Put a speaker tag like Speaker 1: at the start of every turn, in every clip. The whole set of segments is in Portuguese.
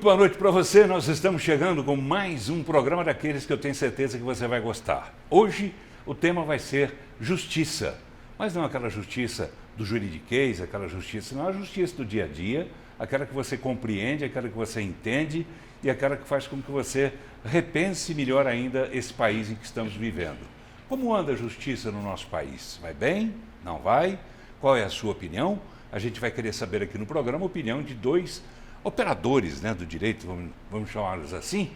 Speaker 1: boa noite para você. Nós estamos chegando com mais um programa daqueles que eu tenho certeza que você vai gostar. Hoje o tema vai ser justiça, mas não aquela justiça do juridiquês, aquela justiça, não, a justiça do dia a dia, aquela que você compreende, aquela que você entende e aquela que faz com que você repense melhor ainda esse país em que estamos vivendo. Como anda a justiça no nosso país? Vai bem? Não vai? Qual é a sua opinião? A gente vai querer saber aqui no programa a opinião de dois operadores, né, do direito, vamos chamá-los assim,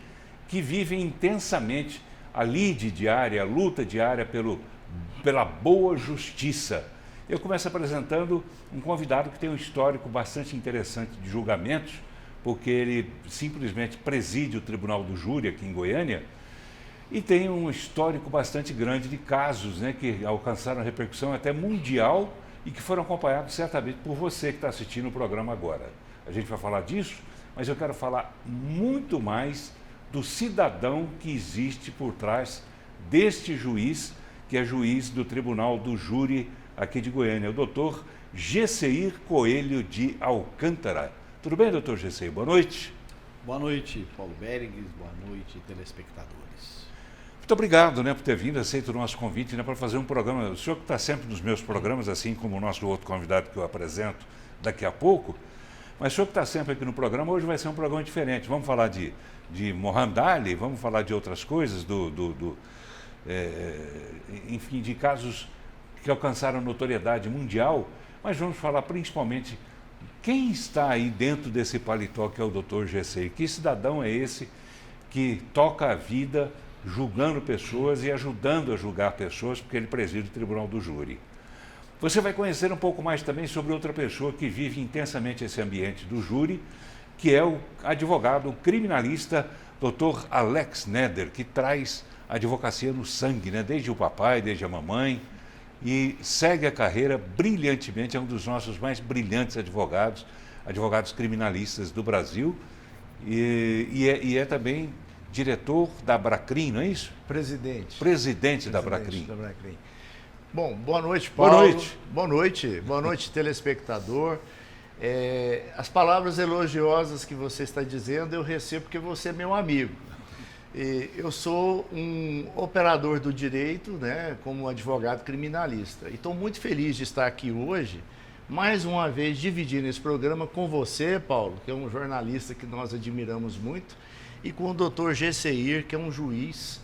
Speaker 1: que vivem intensamente a lide diária, a luta diária pela boa justiça. Eu começo apresentando um convidado que tem um histórico bastante interessante de julgamentos, porque ele simplesmente preside o Tribunal do Júri aqui em Goiânia e tem um histórico bastante grande de casos, né, que alcançaram repercussão até mundial e que foram acompanhados certamente por você que está assistindo o programa agora. A gente vai falar disso, mas eu quero falar muito mais do cidadão que existe por trás deste juiz, que é juiz do Tribunal do Júri aqui de Goiânia, o doutor Gesseir Coelho de Alcântara. Tudo bem, doutor Gesseir? Boa noite.
Speaker 2: Boa noite, Paulo Berengues. Boa noite, telespectadores.
Speaker 1: Muito obrigado, né, por ter vindo, aceito o nosso convite, né, para fazer um programa. O senhor que está sempre nos meus programas, assim como o nosso outro convidado que eu apresento daqui a pouco, mas o senhor que está sempre aqui no programa, hoje vai ser um programa diferente. Vamos falar de Muhammad Ali, vamos falar de outras coisas, enfim, de casos que alcançaram notoriedade mundial, mas vamos falar principalmente quem está aí dentro desse paletó que é o doutor Gesseir. Que cidadão é esse que toca a vida julgando pessoas e ajudando a julgar pessoas, porque ele preside o Tribunal do Júri. Você vai conhecer um pouco mais também sobre outra pessoa que vive intensamente esse ambiente do júri, que é o advogado, o criminalista, Dr. Alex Neder, que traz a advocacia no sangue, né? Desde o papai, desde a mamãe, e segue a carreira brilhantemente, é um dos nossos mais brilhantes advogados criminalistas do Brasil, e é também diretor da Abracrim, não é isso? Presidente da Abracrim.
Speaker 2: Bom, boa noite, Paulo.
Speaker 1: Boa noite.
Speaker 2: Boa noite, telespectador. As palavras elogiosas que você está dizendo eu recebo porque você é meu amigo. Eu sou um operador do direito, né, como advogado criminalista. E estou muito feliz de estar aqui hoje, mais uma vez dividindo esse programa com você, Paulo, que é um jornalista que nós admiramos muito, e com o doutor Gesseir, que é um juiz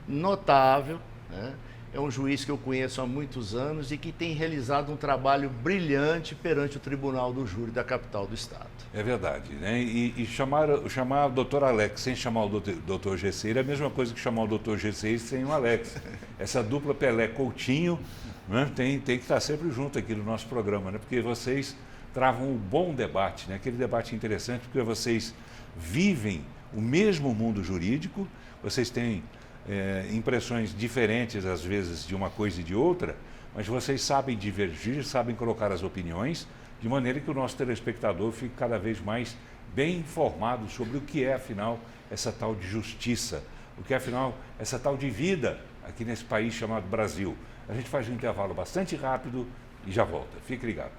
Speaker 2: notável, né? É um juiz que eu conheço há muitos anos e que tem realizado um trabalho brilhante perante o Tribunal do Júri da capital do estado.
Speaker 1: É verdade, né? E chamar o doutor Alex sem chamar o doutor Gesseir é a mesma coisa que chamar o doutor Gesseir sem o Alex. Essa dupla Pelé-Coutinho, né, tem que estar sempre junto aqui no nosso programa, né? Porque vocês travam um bom debate, né? Aquele debate interessante, porque vocês vivem o mesmo mundo jurídico, vocês têm impressões diferentes, às vezes, de uma coisa e de outra, mas vocês sabem divergir, sabem colocar as opiniões, de maneira que o nosso telespectador fique cada vez mais bem informado sobre o que é, afinal, essa tal de justiça, o que é, afinal, essa tal de vida aqui nesse país chamado Brasil. A gente faz um intervalo bastante rápido e já volta. Fique ligado.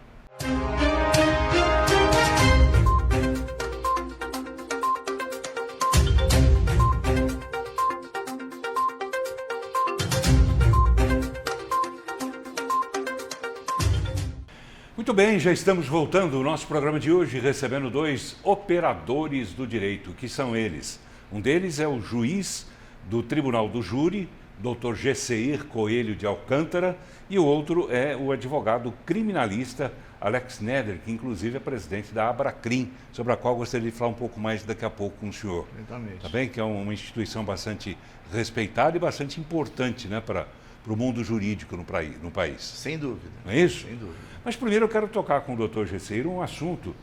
Speaker 1: Muito bem, já estamos voltando ao nosso programa de hoje, recebendo dois operadores do direito, que são eles. Um deles é o juiz do Tribunal do Júri, Dr. Gesseir Coelho de Alcântara, e o outro é o advogado criminalista Alex Neder, que inclusive é presidente da Abracrim, sobre a qual gostaria de falar um pouco mais daqui a pouco com o senhor.
Speaker 2: Exatamente.
Speaker 1: Tá bem? Que é uma instituição bastante respeitada e bastante importante, né, para o mundo jurídico no país.
Speaker 2: Sem dúvida.
Speaker 1: Não é isso?
Speaker 2: Sem dúvida.
Speaker 1: Mas primeiro eu quero tocar com o doutor Gesseir um assunto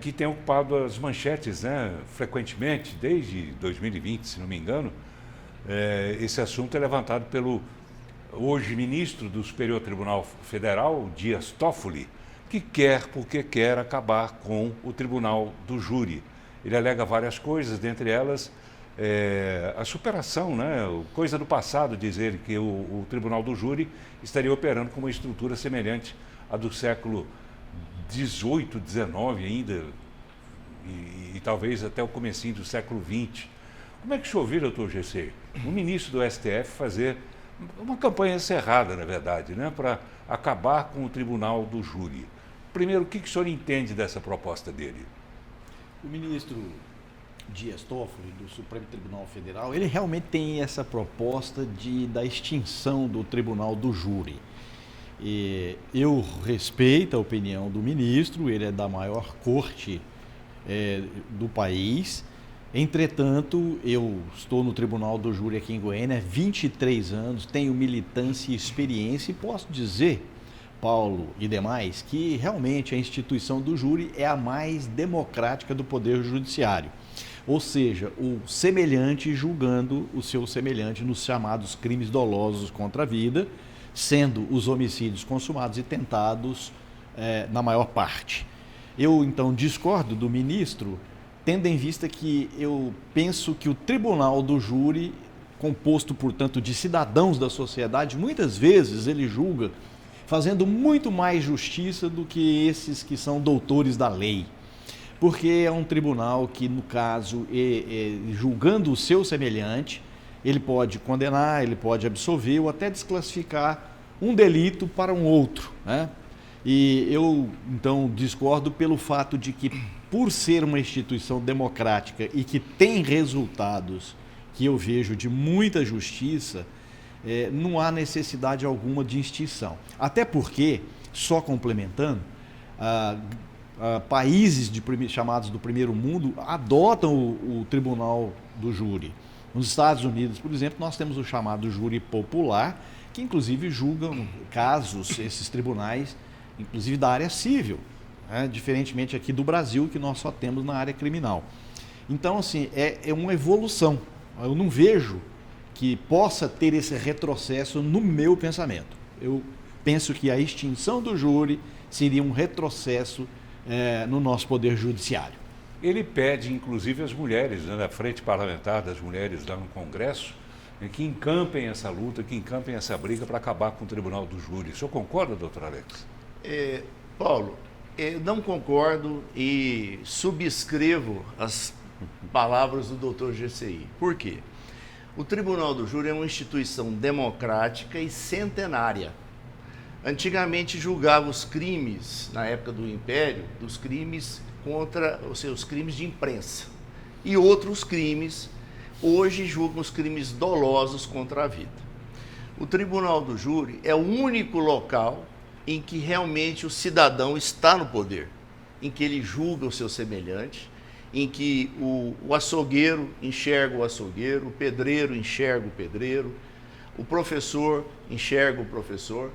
Speaker 1: que tem ocupado as manchetes, né, frequentemente, desde 2020, se não me engano. Esse assunto é levantado pelo hoje ministro do Superior Tribunal Federal, Dias Toffoli, que quer acabar com o Tribunal do Júri. Ele alega várias coisas, dentre elas a superação, né? Coisa do passado dizer que o Tribunal do Júri estaria operando com uma estrutura semelhante à do século XVIII, XIX ainda, e talvez até o comecinho do século XX. Como é que o senhor viu, doutor Gessé, o ministro do STF fazer uma campanha encerrada, na verdade, né, para acabar com o tribunal do júri? Primeiro, o que o senhor entende dessa proposta dele?
Speaker 3: O ministro Dias Toffoli, do Supremo Tribunal Federal, ele realmente tem essa proposta da extinção do tribunal do júri. E eu respeito a opinião do ministro, ele é da maior corte do país. Entretanto, eu estou no Tribunal do Júri aqui em Goiânia há 23 anos, tenho militância e experiência e posso dizer, Paulo e demais, que realmente a instituição do júri é a mais democrática do Poder Judiciário. Ou seja, o semelhante julgando o seu semelhante nos chamados crimes dolosos contra a vida, sendo os homicídios consumados e tentados na maior parte. Eu, então, discordo do ministro, tendo em vista que eu penso que o tribunal do júri, composto, portanto, de cidadãos da sociedade, muitas vezes ele julga fazendo muito mais justiça do que esses que são doutores da lei. Porque é um tribunal que, no caso, julgando o seu semelhante, ele pode condenar, ele pode absolver ou até desclassificar um delito para um outro, né? E eu, então, discordo pelo fato de que, por ser uma instituição democrática e que tem resultados que eu vejo de muita justiça, não há necessidade alguma de extinção. Até porque, só complementando, países chamados do primeiro mundo adotam o tribunal do júri. Nos Estados Unidos, por exemplo, nós temos o chamado júri popular, que inclusive julgam casos, esses tribunais, inclusive da área civil, né? Diferentemente aqui do Brasil, que nós só temos na área criminal. Então, assim, é uma evolução. Eu não vejo que possa ter esse retrocesso no meu pensamento. Eu penso que a extinção do júri seria um retrocesso no nosso Poder Judiciário.
Speaker 1: Ele pede, inclusive, às mulheres, né, da Frente Parlamentar das Mulheres lá no Congresso, que encampem essa luta, que encampem essa briga para acabar com o Tribunal do Júri. O senhor concorda, doutor Alex?
Speaker 2: Paulo, eu não concordo e subscrevo as palavras do doutor GCI. Por quê? O Tribunal do Júri é uma instituição democrática e centenária. Antigamente julgava os crimes, na época do Império, dos crimes contra os seus crimes de imprensa. E outros crimes, hoje julgam os crimes dolosos contra a vida. O Tribunal do Júri é o único local em que realmente o cidadão está no poder, em que ele julga o seu semelhante, em que o açougueiro enxerga o açougueiro, o pedreiro enxerga o pedreiro, o professor enxerga o professor,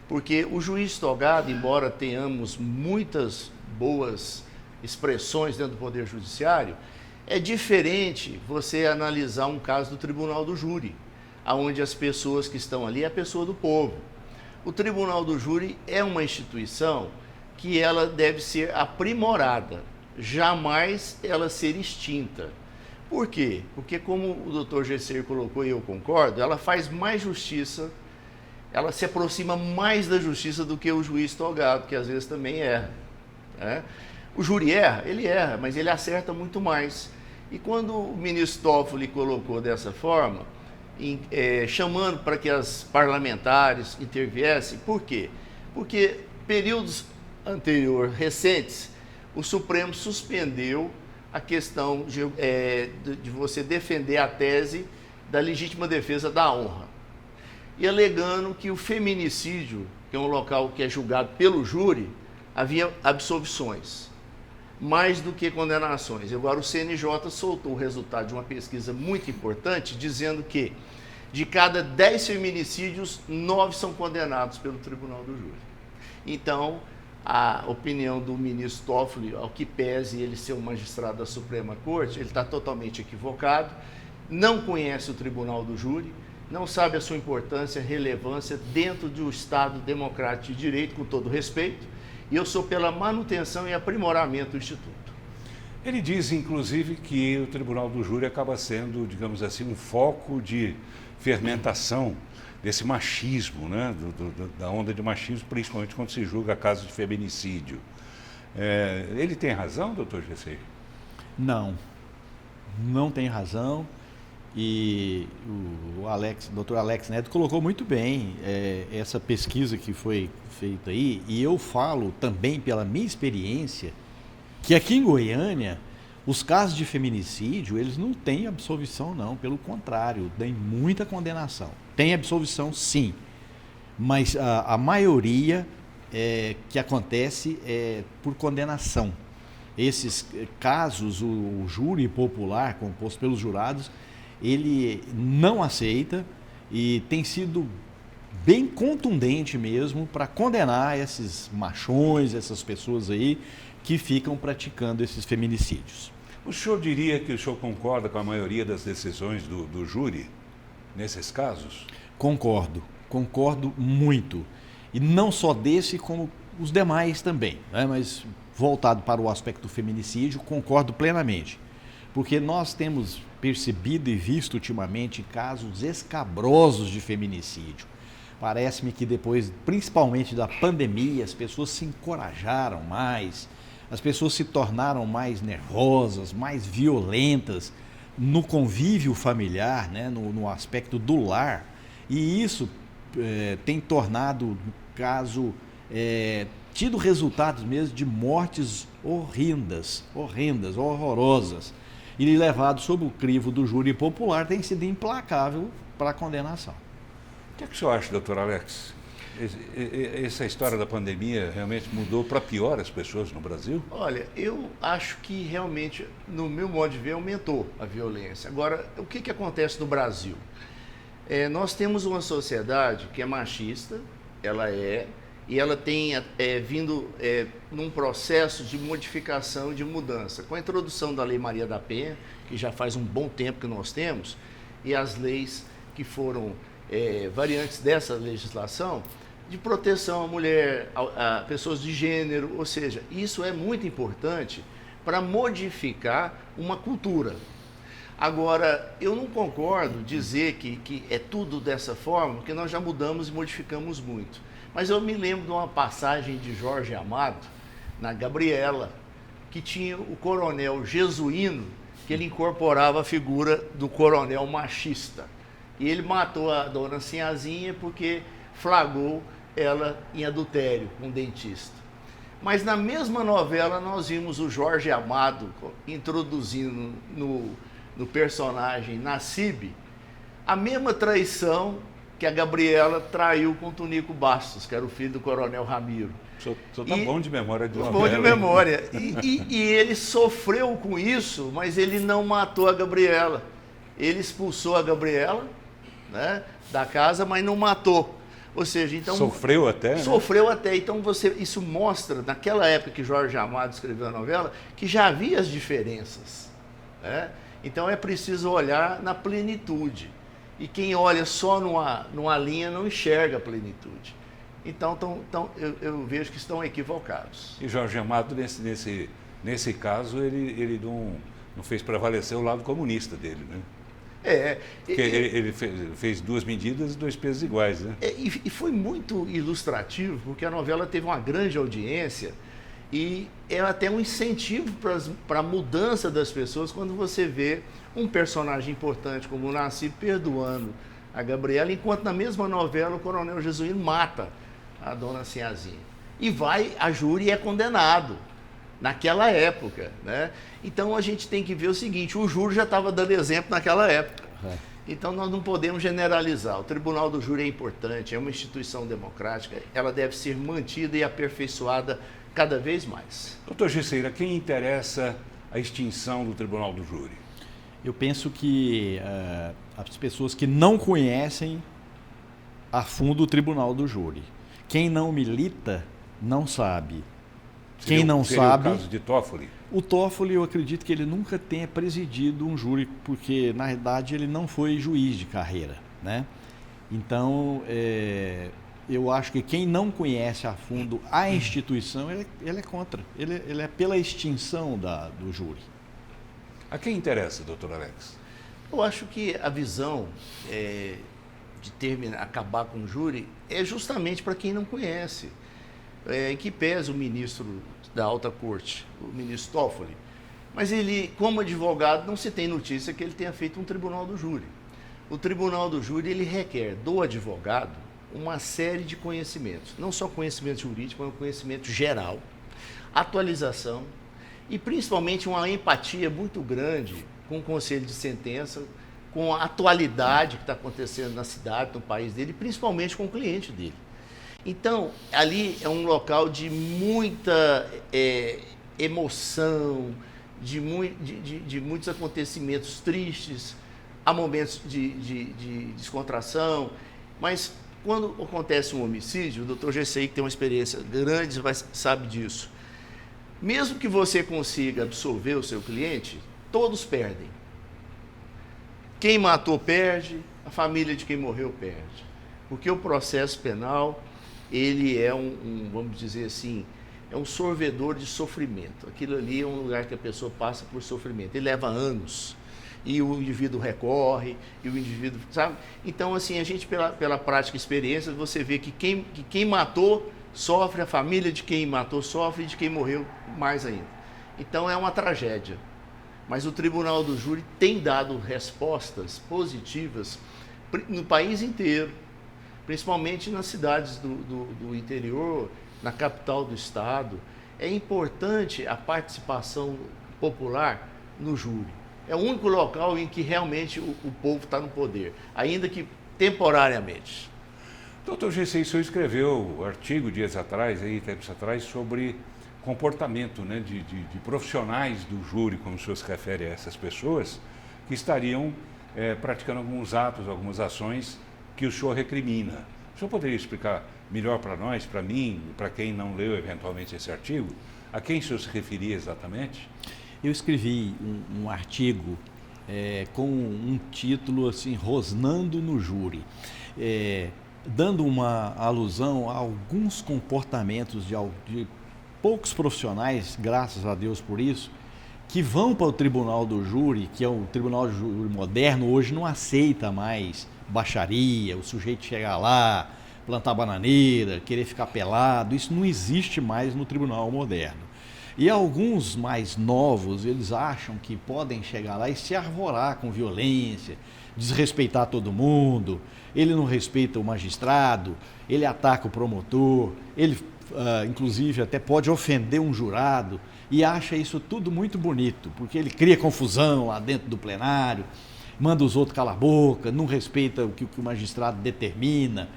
Speaker 2: porque o juiz togado, embora tenhamos muitas boas expressões dentro do Poder Judiciário, é diferente você analisar um caso do Tribunal do Júri, onde as pessoas que estão ali é a pessoa do povo. O Tribunal do Júri é uma instituição que ela deve ser aprimorada, jamais ela ser extinta. Por quê? Porque, como o doutor Gesser colocou e eu concordo, ela faz mais justiça, ela se aproxima mais da justiça do que o juiz togado, que às vezes também erra, né? O júri erra, ele erra, mas ele acerta muito mais. E quando o ministro Toffoli colocou dessa forma, chamando para que as parlamentares interviessem, por quê? Porque períodos recentes, o Supremo suspendeu a questão de você defender a tese da legítima defesa da honra. E alegando que o feminicídio, que é um local que é julgado pelo júri, havia absolvições, mais do que condenações. Agora o CNJ soltou o resultado de uma pesquisa muito importante, dizendo que de cada 10 feminicídios, 9 são condenados pelo Tribunal do Júri. Então, a opinião do ministro Toffoli, ao que pese ele ser um magistrado da Suprema Corte, ele está totalmente equivocado, não conhece o Tribunal do Júri, não sabe a sua importância, relevância dentro do Estado democrático de direito, com todo respeito, e eu sou pela manutenção e aprimoramento do Instituto.
Speaker 1: Ele diz, inclusive, que o Tribunal do Júri acaba sendo, digamos assim, um foco de fermentação desse machismo, né? Da onda de machismo, principalmente quando se julga casos de feminicídio. Ele tem razão, doutor Gessé?
Speaker 3: Não tem razão. E o Dr. Alex Neto colocou muito bem essa pesquisa que foi feita aí, e eu falo também pela minha experiência que aqui em Goiânia os casos de feminicídio, eles não têm absolvição não, pelo contrário, tem muita condenação. Tem absolvição sim, mas a maioria que acontece é por condenação. Esses casos, o júri popular composto pelos jurados, ele não aceita e tem sido bem contundente mesmo para condenar esses machões, essas pessoas aí que ficam praticando esses feminicídios.
Speaker 1: O senhor diria que o senhor concorda com a maioria das decisões do júri nesses casos? Concordo muito. E não só desse, como os demais também, né? Mas voltado para o aspecto do feminicídio, concordo plenamente. Porque nós temos percebido e visto ultimamente casos escabrosos de feminicídio. Parece-me que depois, principalmente da pandemia, as pessoas se encorajaram mais, as pessoas se tornaram mais nervosas, mais violentas no convívio familiar, né? no aspecto do lar. E isso tem tornado, no caso, tido resultados mesmo de mortes horrendas, horrorosas. E levado sob o crivo do júri popular, tem sido implacável para a condenação. O que é que o senhor acha, doutor Alex? Essa história da pandemia realmente mudou para pior as pessoas no Brasil?
Speaker 2: Olha, eu acho que realmente, no meu modo de ver, aumentou a violência. Agora, o que acontece no Brasil? Nós temos uma sociedade que é machista, e ela tem vindo num processo de modificação, de mudança. Com a introdução da Lei Maria da Penha, que já faz um bom tempo que nós temos, e as leis que foram variantes dessa legislação, de proteção à mulher, a pessoas de gênero, ou seja, isso é muito importante para modificar uma cultura. Agora, eu não concordo dizer que é tudo dessa forma, porque nós já mudamos e modificamos muito. Mas eu me lembro de uma passagem de Jorge Amado, na Gabriela, que tinha o coronel jesuíno, que ele incorporava a figura do coronel machista. E ele matou a dona Sinhazinha porque flagrou ela em adultério com um dentista. Mas na mesma novela nós vimos o Jorge Amado introduzindo no personagem Nassib a mesma traição que a Gabriela traiu com o Tunico Bastos, que era o filho do coronel Ramiro.
Speaker 1: O senhor está bom de memória de novela.
Speaker 2: Bom de memória. E ele sofreu com isso, mas ele não matou a Gabriela. Ele expulsou a Gabriela, né, da casa, mas não matou. Ou seja, então...
Speaker 1: Sofreu até?
Speaker 2: Sofreu até. Então isso mostra, naquela época que Jorge Amado escreveu a novela, que já havia as diferenças, né? Então é preciso olhar na plenitude. E quem olha só numa linha não enxerga a plenitude. Então eu vejo que estão equivocados.
Speaker 1: E Jorge Amado, nesse caso, ele não fez prevalecer o lado comunista dele, né? Porque ele fez duas medidas e dois pesos iguais, né?
Speaker 2: E foi muito ilustrativo, porque a novela teve uma grande audiência e é até um incentivo para a mudança das pessoas quando você vê um personagem importante como o Nassib perdoando a Gabriela, enquanto na mesma novela o coronel jesuíno mata a dona Sinhazinha. E vai a júri e é condenado naquela época, né? Então a gente tem que ver o seguinte, o júri já estava dando exemplo naquela época. Então nós não podemos generalizar. O Tribunal do Júri é importante, é uma instituição democrática, ela deve ser mantida e aperfeiçoada cada vez mais.
Speaker 1: Doutor Gesseira, quem interessa a extinção do Tribunal do Júri?
Speaker 3: Eu penso que as pessoas que não conhecem a fundo o Tribunal do Júri. Quem não milita, não sabe. Quem não sabe...
Speaker 1: o caso de Toffoli?
Speaker 3: O Toffoli, eu acredito que ele nunca tenha presidido um júri, porque, na verdade, ele não foi juiz de carreira, né? Então, eu acho que quem não conhece a fundo a instituição, ele é contra. Ele é pela extinção do júri.
Speaker 1: A quem interessa, doutor Alex?
Speaker 2: Eu acho que a visão de acabar com o júri é justamente para quem não conhece. Em que pese o ministro da Alta Corte, o ministro Toffoli, Mas ele, como advogado, não se tem notícia que ele tenha feito um tribunal do júri. O tribunal do júri, ele requer do advogado uma série de conhecimentos, não só conhecimento jurídico, mas conhecimento geral, atualização e principalmente uma empatia muito grande com o conselho de sentença, com a atualidade que está acontecendo na cidade, no país dele, e principalmente com o cliente dele. Então, ali é um local de muita emoção, de muitos acontecimentos tristes, há momentos de descontração, mas quando acontece um homicídio, o doutor Gessei, que tem uma experiência grande, sabe disso. Mesmo que você consiga absolver o seu cliente, todos perdem. Quem matou perde, a família de quem morreu perde. Porque o processo penal, ele é vamos dizer assim, é um sorvedor de sofrimento. Aquilo ali é um lugar que a pessoa passa por sofrimento. Ele leva anos. E o indivíduo recorre, e o indivíduo, sabe? Então, assim, a gente, pela prática e experiência, você vê que quem matou sofre, a família de quem matou sofre, e de quem morreu mais ainda. Então, é uma tragédia. Mas o Tribunal do Júri tem dado respostas positivas no país inteiro, principalmente nas cidades do interior, na capital do estado. É importante a participação popular no júri. É o único local em que realmente o povo está no poder, ainda que temporariamente.
Speaker 1: Doutor Gessei, o senhor escreveu um artigo tempos atrás, sobre comportamento, né, de profissionais do júri, como o senhor se refere a essas pessoas, que estariam praticando alguns atos, algumas ações que o senhor recrimina. O senhor poderia explicar melhor para nós, para mim, para quem não leu eventualmente esse artigo, a quem o senhor se referia exatamente?
Speaker 3: Eu escrevi um artigo com um título assim, Rosnando no Júri, dando uma alusão a alguns comportamentos de poucos profissionais, graças a Deus por isso, que vão para o Tribunal do Júri, que é o Tribunal do Júri moderno, hoje não aceita mais baixaria, o sujeito chegar lá, plantar bananeira, querer ficar pelado, isso não existe mais no Tribunal moderno. E alguns mais novos, eles acham que podem chegar lá e se arvorar com violência, desrespeitar todo mundo, ele não respeita o magistrado, ele ataca o promotor, ele inclusive até pode ofender um jurado e acha isso tudo muito bonito, porque ele cria confusão lá dentro do plenário, manda os outros calar a boca, não respeita o que o magistrado determina,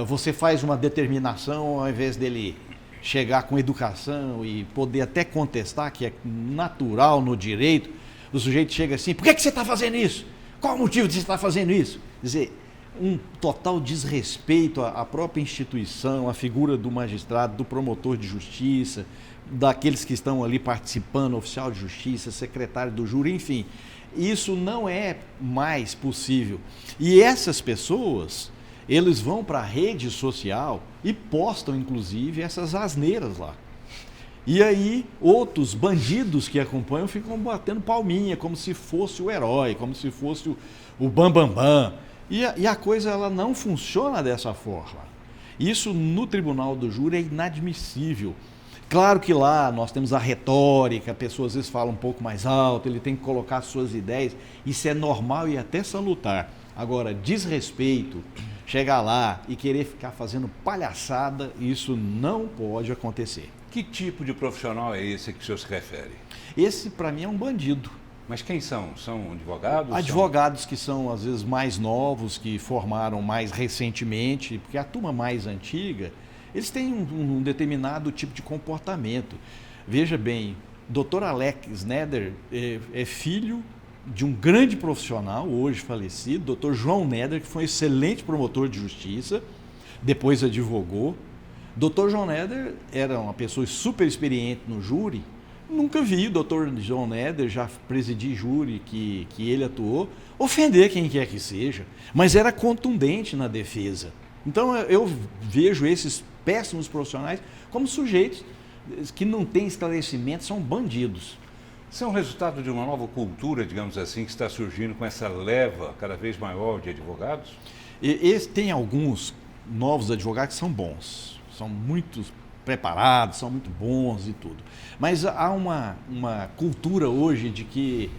Speaker 3: você faz uma determinação ao invés dele chegar com educação e poder até contestar, que é natural no direito, o sujeito chega assim, por que você está fazendo isso? Qual o motivo de você estar fazendo isso? Quer dizer, um total desrespeito à própria instituição, à figura do magistrado, do promotor de justiça, daqueles que estão ali participando, oficial de justiça, secretário do júri, enfim. Isso não é mais possível. E essas pessoas, eles vão para a rede social e postam, inclusive, essas asneiras lá. E aí, outros bandidos que acompanham ficam batendo palminha, como se fosse o herói, como se fosse o bambambam. E a coisa ela não funciona dessa forma. Isso no Tribunal do Júri é inadmissível. Claro que lá nós temos a retórica, a pessoa às vezes fala um pouco mais alto, ele tem que colocar suas ideias, isso é normal e até salutar. Agora, desrespeito, chegar lá e querer ficar fazendo palhaçada, isso não pode acontecer.
Speaker 1: Que tipo de profissional é esse que o senhor se refere?
Speaker 3: Esse, para mim, é um bandido.
Speaker 1: Mas quem são? São advogados?
Speaker 3: Advogados que são, às vezes, mais novos, que formaram mais recentemente, porque a turma mais antiga, eles têm um determinado tipo de comportamento. Veja bem, Dr. Alex Neder é filho de um grande profissional, hoje falecido, Dr. João Neder, que foi um excelente promotor de justiça, depois advogou. Dr. João Neder era uma pessoa super experiente no júri. Nunca vi o Dr. João Neder, já presidi júri que ele atuou, ofender quem quer que seja, mas era contundente na defesa. Então eu vejo esses péssimos profissionais como sujeitos que não têm esclarecimento, são bandidos.
Speaker 1: Isso é um resultado de uma nova cultura, digamos assim, que está surgindo com essa leva cada vez maior de advogados?
Speaker 3: Tem alguns novos advogados que são bons, são muito preparados, são muito bons e tudo. Mas há uma cultura hoje de que,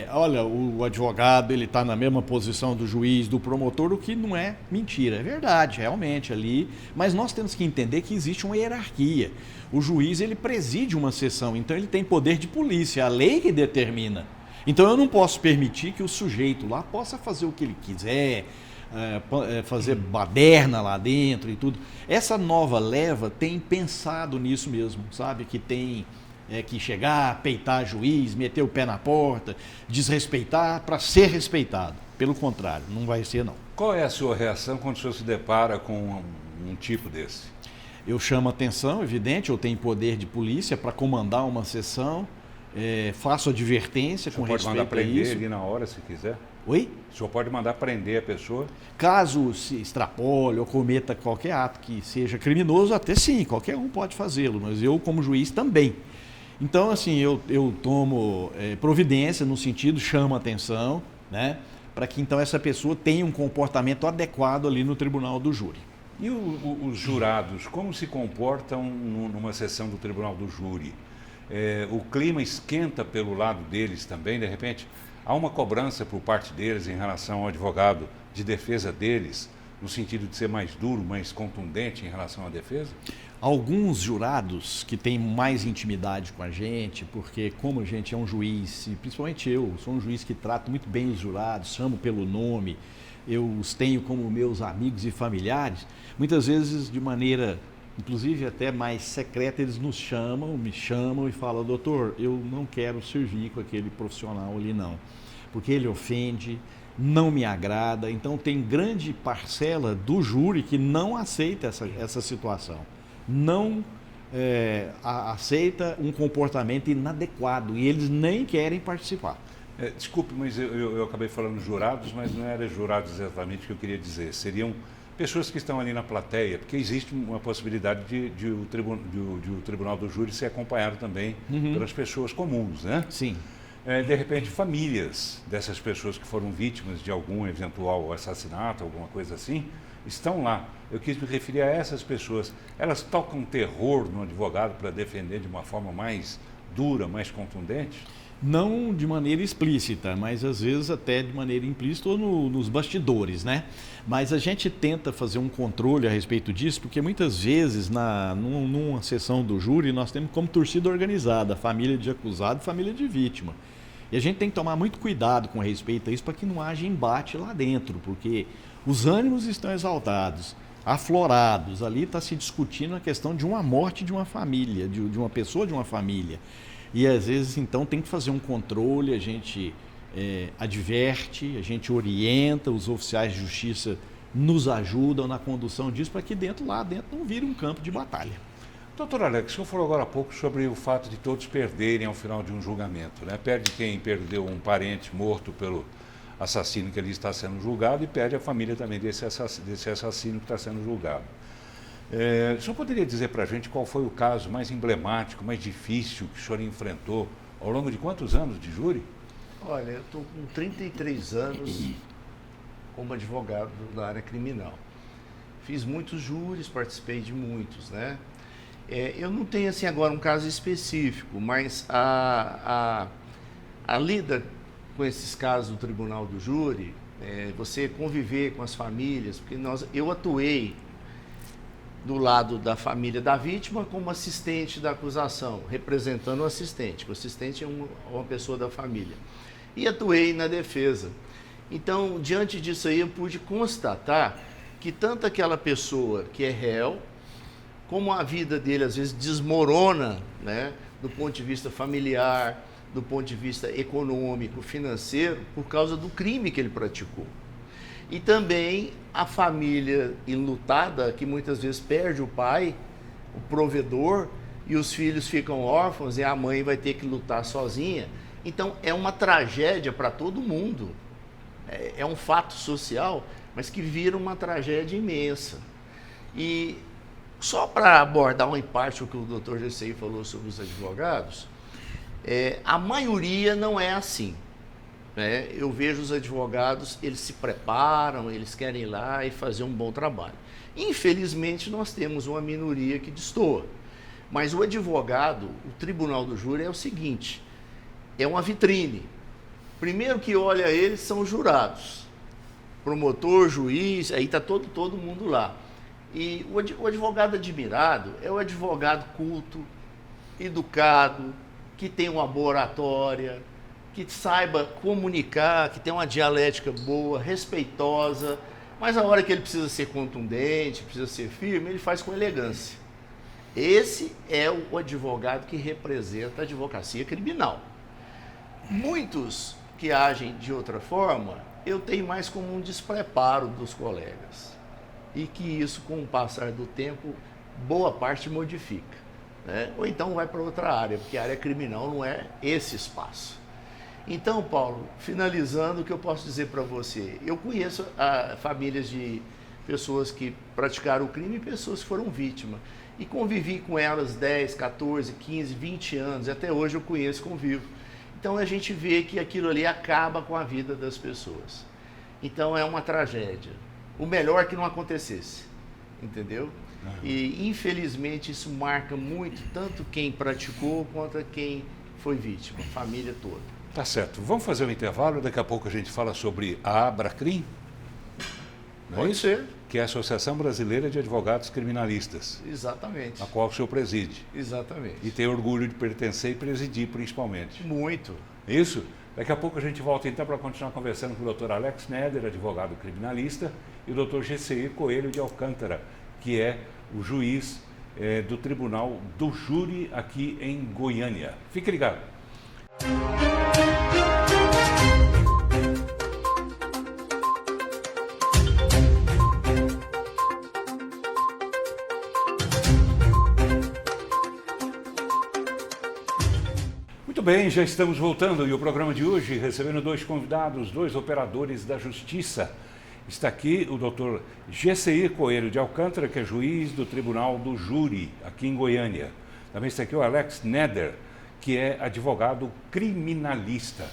Speaker 3: olha, o advogado ele está na mesma posição do juiz, do promotor, o que não é mentira. É verdade, realmente, ali. Mas nós temos que entender que existe uma hierarquia. O juiz ele preside uma sessão, então ele tem poder de polícia, a lei que determina. Então eu não posso permitir que o sujeito lá possa fazer o que ele quiser, fazer baderna lá dentro e tudo. Essa nova leva tem pensado nisso mesmo, sabe? Que tem que chegar, peitar juiz, meter o pé na porta, desrespeitar para ser respeitado. Pelo contrário, não vai ser não.
Speaker 1: Qual é a sua reação quando o senhor se depara com um tipo desse?
Speaker 3: Eu chamo atenção, evidente, eu tenho poder de polícia para comandar uma sessão, faço advertência com respeito a isso.
Speaker 1: Pode mandar prender ali na hora, se quiser?
Speaker 3: Oi?
Speaker 1: O senhor pode mandar prender a pessoa?
Speaker 3: Caso se extrapole ou cometa qualquer ato que seja criminoso, até sim, qualquer um pode fazê-lo, mas eu como juiz também. Então, assim, eu tomo providência no sentido, chamo atenção, né, para que então essa pessoa tenha um comportamento adequado ali no tribunal do júri.
Speaker 1: E os jurados, como se comportam numa sessão do tribunal do júri? O clima esquenta pelo lado deles também, de repente? Há uma cobrança por parte deles em relação ao advogado de defesa deles, no sentido de ser mais duro, mais contundente em relação à defesa?
Speaker 3: Alguns jurados que têm mais intimidade com a gente, porque como a gente é um juiz, e principalmente eu, sou um juiz que trato muito bem os jurados, chamo pelo nome, eu os tenho como meus amigos e familiares, muitas vezes de maneira, inclusive até mais secreta, eles me chamam e falam: doutor, eu não quero servir com aquele profissional ali não, porque ele ofende, não me agrada. Então tem grande parcela do júri que não aceita essa situação, não aceita um comportamento inadequado e eles nem querem participar.
Speaker 1: Desculpe, mas eu acabei falando jurados, mas não era jurados exatamente o que eu queria dizer. Seriam pessoas que estão ali na plateia, porque existe uma possibilidade de o tribunal do júri ser acompanhado também pelas pessoas comuns, né?
Speaker 3: Sim.
Speaker 1: De repente, famílias dessas pessoas que foram vítimas de algum eventual assassinato, alguma coisa assim, estão lá. Eu quis me referir a essas pessoas. Elas tocam terror no advogado para defender de uma forma mais dura, mais contundente?
Speaker 3: Não de maneira explícita, mas às vezes até de maneira implícita ou nos bastidores, né? Mas a gente tenta fazer um controle a respeito disso, porque muitas vezes numa sessão do júri nós temos como torcida organizada, família de acusado e família de vítima. E a gente tem que tomar muito cuidado com respeito a isso para que não haja embate lá dentro, porque os ânimos estão exaltados, aflorados. Ali está se discutindo a questão de uma morte de uma família, de uma pessoa de uma família. E às vezes então tem que fazer um controle, a gente adverte, a gente orienta, os oficiais de justiça nos ajudam na condução disso para que lá dentro não vire um campo de batalha.
Speaker 1: Doutor Alex, o senhor falou agora há pouco sobre o fato de todos perderem ao final de um julgamento, né? Perde quem perdeu um parente morto pelo assassino que ali está sendo julgado e perde a família também desse assassino que está sendo julgado. O senhor poderia dizer para a gente qual foi o caso mais emblemático, mais difícil que o senhor enfrentou ao longo de quantos anos de júri?
Speaker 2: Olha, eu estou com 33 anos como advogado da área criminal. Fiz muitos júris, participei de muitos, né? Eu não tenho assim agora um caso específico, mas a lida com esses casos do tribunal do júri, você conviver com as famílias, porque eu atuei do lado da família da vítima como assistente da acusação, representando o assistente. O assistente é uma pessoa da família. E atuei na defesa. Então, diante disso aí, eu pude constatar que tanto aquela pessoa que é réu, como a vida dele às vezes desmorona, né, do ponto de vista familiar, do ponto de vista econômico, financeiro, por causa do crime que ele praticou. E também a família enlutada, que muitas vezes perde o pai, o provedor, e os filhos ficam órfãos e a mãe vai ter que lutar sozinha. Então é uma tragédia para todo mundo. É um fato social, mas que vira uma tragédia imensa. E só para abordar em parte o que o doutor Gessei falou sobre os advogados, a maioria não é assim. Eu vejo os advogados, eles se preparam, eles querem ir lá e fazer um bom trabalho. Infelizmente, nós temos uma minoria que destoa. Mas o advogado, o tribunal do júri é o seguinte, é uma vitrine. Primeiro que olha eles são os jurados, promotor, juiz, aí está todo mundo lá. E o advogado admirado é o advogado culto, educado, que tem uma boa oratória, que saiba comunicar, que tem uma dialética boa, respeitosa, mas a hora que ele precisa ser contundente, precisa ser firme, ele faz com elegância. Esse é o advogado que representa a advocacia criminal. Muitos que agem de outra forma, eu tenho mais como um despreparo dos colegas. E que isso, com o passar do tempo, boa parte modifica, né? Ou então vai para outra área, porque a área criminal não é esse espaço. Então, Paulo, finalizando, o que eu posso dizer para você? Eu conheço famílias de pessoas que praticaram o crime e pessoas que foram vítimas. E convivi com elas 10, 14, 15, 20 anos, e até hoje eu conheço, convivo. Então a gente vê que aquilo ali acaba com a vida das pessoas. Então é uma tragédia. O melhor é que não acontecesse, entendeu? E infelizmente isso marca muito, tanto quem praticou quanto quem foi vítima, a família toda.
Speaker 1: Tá certo. Vamos fazer um intervalo, daqui a pouco a gente fala sobre a Abracrim.
Speaker 2: Pode ser.
Speaker 1: Que é a Associação Brasileira de Advogados Criminalistas.
Speaker 2: Exatamente.
Speaker 1: A qual o senhor preside.
Speaker 2: Exatamente.
Speaker 1: E tem orgulho de pertencer e presidir, principalmente.
Speaker 2: Muito.
Speaker 1: Isso? Daqui a pouco a gente volta então para continuar conversando com o Dr. Alex Neder, advogado criminalista, e o Dr. Gesseir Coelho de Alcântara, que é o juiz do Tribunal do Júri aqui em Goiânia. Fique ligado. Muito bem, já estamos voltando e o programa de hoje, recebendo dois convidados, dois operadores da Justiça. Está aqui o Dr. Gesseir Coelho de Alcântara, que é juiz do Tribunal do Júri, aqui em Goiânia. Também está aqui o Alex Neder, que é advogado criminalista.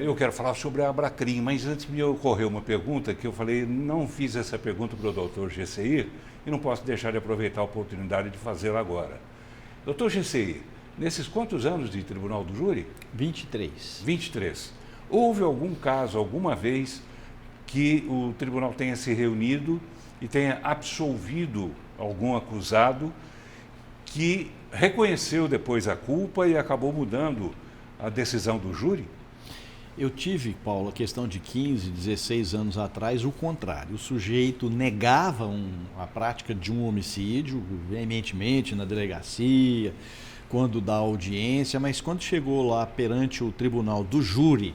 Speaker 1: Eu quero falar sobre a Abracrim, mas antes me ocorreu uma pergunta que eu falei, não fiz essa pergunta para o Dr. Gesseir e não posso deixar de aproveitar a oportunidade de fazê-la agora. Dr. Gesseir, nesses quantos anos de Tribunal do Júri?
Speaker 3: 23.
Speaker 1: 23. Houve algum caso, alguma vez, que o tribunal tenha se reunido e tenha absolvido algum acusado que reconheceu depois a culpa e acabou mudando a decisão do júri?
Speaker 3: Eu tive, Paulo, a questão de 15, 16 anos atrás, o contrário. O sujeito negava a prática de um homicídio, veementemente na delegacia, quando dá audiência, mas quando chegou lá perante o tribunal do júri,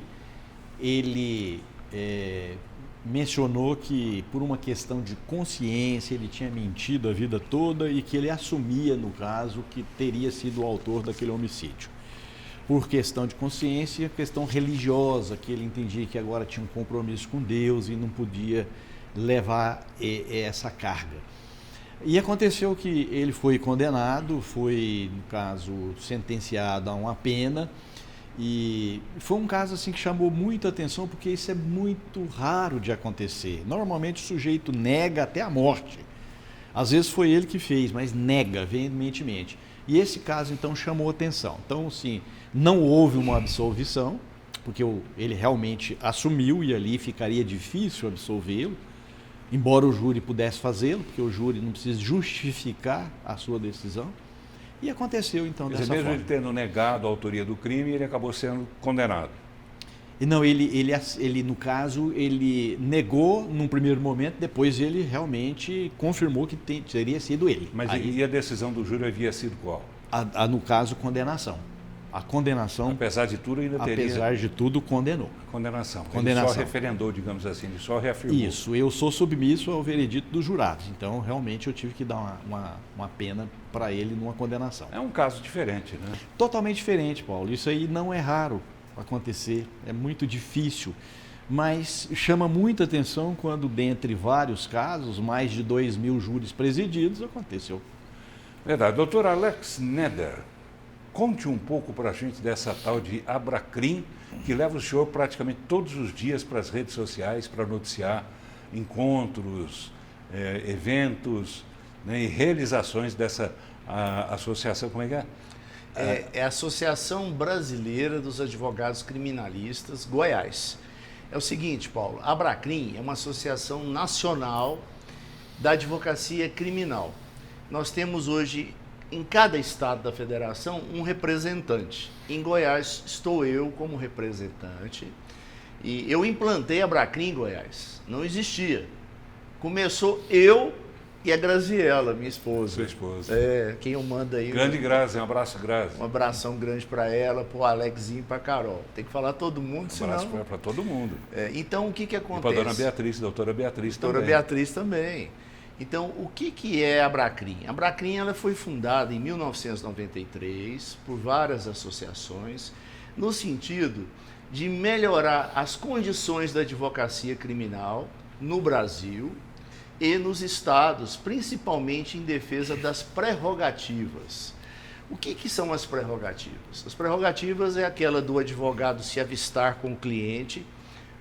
Speaker 3: ele mencionou que por uma questão de consciência ele tinha mentido a vida toda e que ele assumia, no caso, que teria sido o autor daquele homicídio. Por questão de consciência, questão religiosa, que ele entendia que agora tinha um compromisso com Deus e não podia levar essa carga. E aconteceu que ele foi condenado, foi, no caso, sentenciado a uma pena, e foi um caso assim que chamou muita atenção, porque isso é muito raro de acontecer. Normalmente o sujeito nega até a morte. Às vezes foi ele que fez, mas nega veementemente. E esse caso, então, chamou atenção. Então, assim, não houve uma absolvição, porque ele realmente assumiu e ali ficaria difícil absolvê-lo, embora o júri pudesse fazê-lo, porque o júri não precisa justificar a sua decisão. E aconteceu, então, dessa forma.
Speaker 1: Mesmo ele tendo negado a autoria do crime, ele acabou sendo condenado.
Speaker 3: E não, ele, no caso, ele negou num primeiro momento, depois ele realmente confirmou que teria sido ele.
Speaker 1: Mas e a decisão do júri havia sido qual?
Speaker 3: No caso, condenação. A condenação...
Speaker 1: Apesar de tudo, ainda teria...
Speaker 3: Apesar de tudo, condenou.
Speaker 1: Condenação.
Speaker 3: Condenação.
Speaker 1: Ele só referendou, digamos assim, ele só reafirmou.
Speaker 3: Isso, eu sou submisso ao veredito dos jurados. Então, realmente, eu tive que dar uma pena para ele numa condenação.
Speaker 1: É um caso diferente, né?
Speaker 3: Totalmente diferente, Paulo. Isso aí não é raro acontecer, é muito difícil, mas chama muita atenção quando, dentre vários casos, mais de 2.000 júris presididos, aconteceu.
Speaker 1: Verdade. Doutor Alex Neder, conte um pouco para a gente dessa tal de Abracrim, que leva o senhor praticamente todos os dias para as redes sociais para noticiar encontros, eventos, né, e realizações dessa a associação, como é que é?
Speaker 2: É a Associação Brasileira dos Advogados Criminalistas, Goiás. É o seguinte, Paulo, a Abracrim é uma associação nacional da advocacia criminal. Nós temos hoje, em cada estado da federação, um representante. Em Goiás, estou eu como representante. E eu implantei a Abracrim em Goiás. Não existia. Começou eu e a Graziela, minha esposa.
Speaker 1: Sua esposa.
Speaker 2: Quem eu mando aí.
Speaker 1: Grande Grazi, um abraço, Grazi.
Speaker 2: Um abração grande para ela, para o Alexinho e para a Carol. Tem que falar todo mundo,
Speaker 1: Um abraço
Speaker 2: senão...
Speaker 1: para todo mundo.
Speaker 2: Então, o que
Speaker 1: E
Speaker 2: acontece?
Speaker 1: para a dona Beatriz, doutora Beatriz
Speaker 2: Doutora
Speaker 1: também.
Speaker 2: Beatriz também. Então, o que é a Abracrim? A Abracrim ela foi fundada em 1993 por várias associações, no sentido de melhorar as condições da advocacia criminal no Brasil e nos estados, principalmente em defesa das prerrogativas. O que são as prerrogativas? As prerrogativas é aquela do advogado se avistar com o cliente,